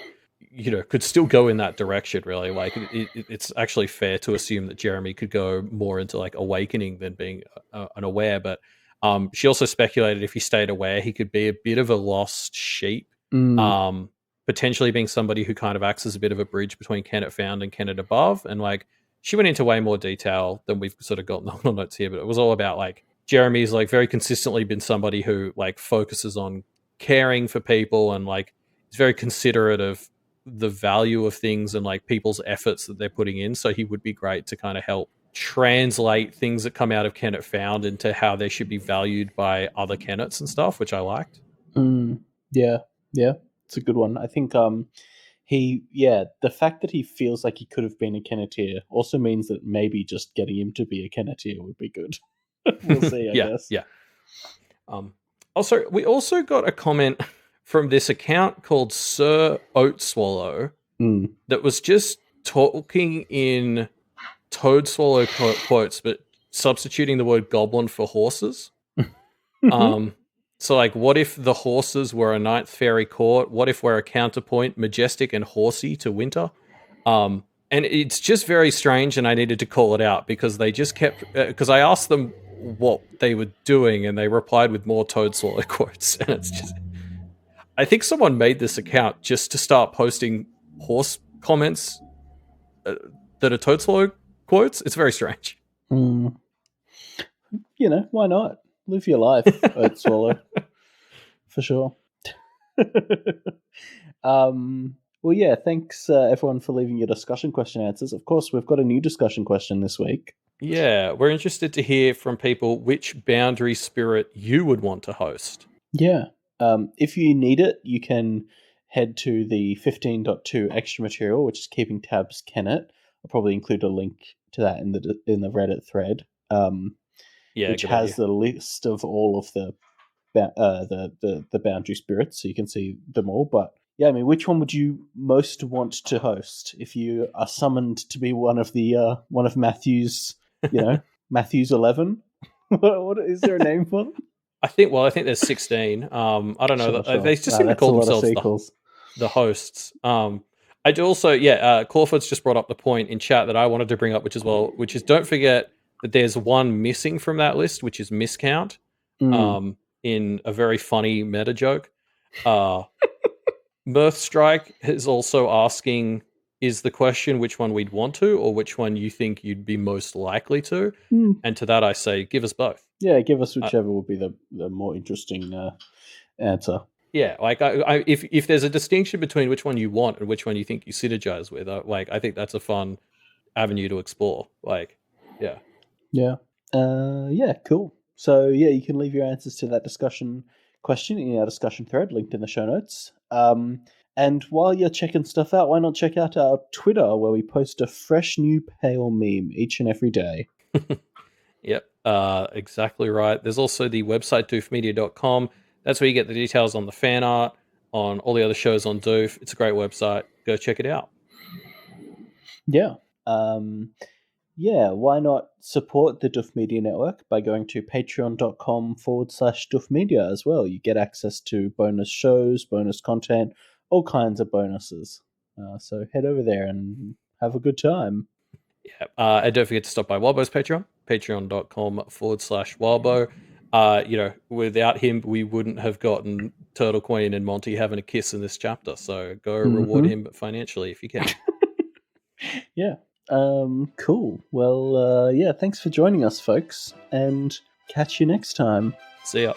could still go in that direction. Really, like it's actually fair to assume that Jeremy could go more into like awakening than being an aware. But she also speculated if he stayed aware, he could be a bit of a lost sheep. Potentially being somebody who kind of acts as a bit of a bridge between Kennet Found and Kennet Above. And like she went into way more detail than we've sort of gotten on the notes here, but it was all about like Jeremy's like very consistently been somebody who like focuses on caring for people and like is very considerate of the value of things and like people's efforts that they're putting in. So he would be great to kind of help translate things that come out of Kennet Found into how they should be valued by other Kennets and stuff, which I liked. Yeah, it's a good one. I think the fact that he feels like he could have been a Kenneteer also means that maybe just getting him to be a Kenneteer would be good. We'll see, I guess. Yeah. Also, we also got a comment from this account called Sir Oat Swallow that was just talking in Toad Swallow quotes, but substituting the word goblin for horses. So, like, what if the horses were a ninth fairy court? What if we're a counterpoint, majestic and horsey to winter? And it's just very strange, and I needed to call it out because they just kept... Because I asked them what they were doing, and they replied with more Toad Swallow quotes. And it's just... I think someone made this account just to start posting horse comments that are Toad Swallow quotes. It's very strange. Why not? Live your life, Oat Swallow. For sure. Well, yeah, thanks everyone for leaving your discussion question answers. Of course, we've got a new discussion question this week. Yeah, we're interested to hear from people which boundary spirit you would want to host. Yeah. If you need it, you can head to the 15.2 extra material, which is Keeping Tabs Kennet. I'll probably include a link to that in the Reddit thread, which has the list of all of the boundary spirits, so you can see them all. But yeah, I mean, which one would you most want to host if you are summoned to be one of Matthew's, Matthew's 11? What is there a name for them? I think there's 16. I don't know. Sure. They just seem to call themselves the hosts. I do also, Clawfoot's just brought up the point in chat that I wanted to bring up, which is don't forget that there's one missing from that list, which is miscount. In a very funny meta joke. Mirth Strike is also asking, is the question which one we'd want to, or which one you think you'd be most likely to? And to that I say, give us both. Yeah, give us whichever would be the more interesting answer. Yeah, like if there's a distinction between which one you want and which one you think you synergize with, I think that's a fun avenue to explore. Yeah, cool. So yeah, you can leave your answers to that discussion question in our discussion thread linked in the show notes. And while you're checking stuff out, why not check out our Twitter, where we post a fresh new pale meme each and every day. Yep, exactly right. There's also the website doofmedia.com. That's where you get the details on the fan art, on all the other shows on Doof. It's a great website. Go check it out. Yeah. Why not support the Doof Media Network by going to patreon.com/Doof Media as well. You get access to bonus shows, bonus content, all kinds of bonuses. So head over there and have a good time. Yeah. And don't forget to stop by Wildbow's Patreon, patreon.com/Wildbow. Without him, we wouldn't have gotten Turtle Queen and Monty having a kiss in this chapter. So go reward him financially if you can. Yeah. Cool. Well, thanks for joining us, folks, and catch you next time. See ya.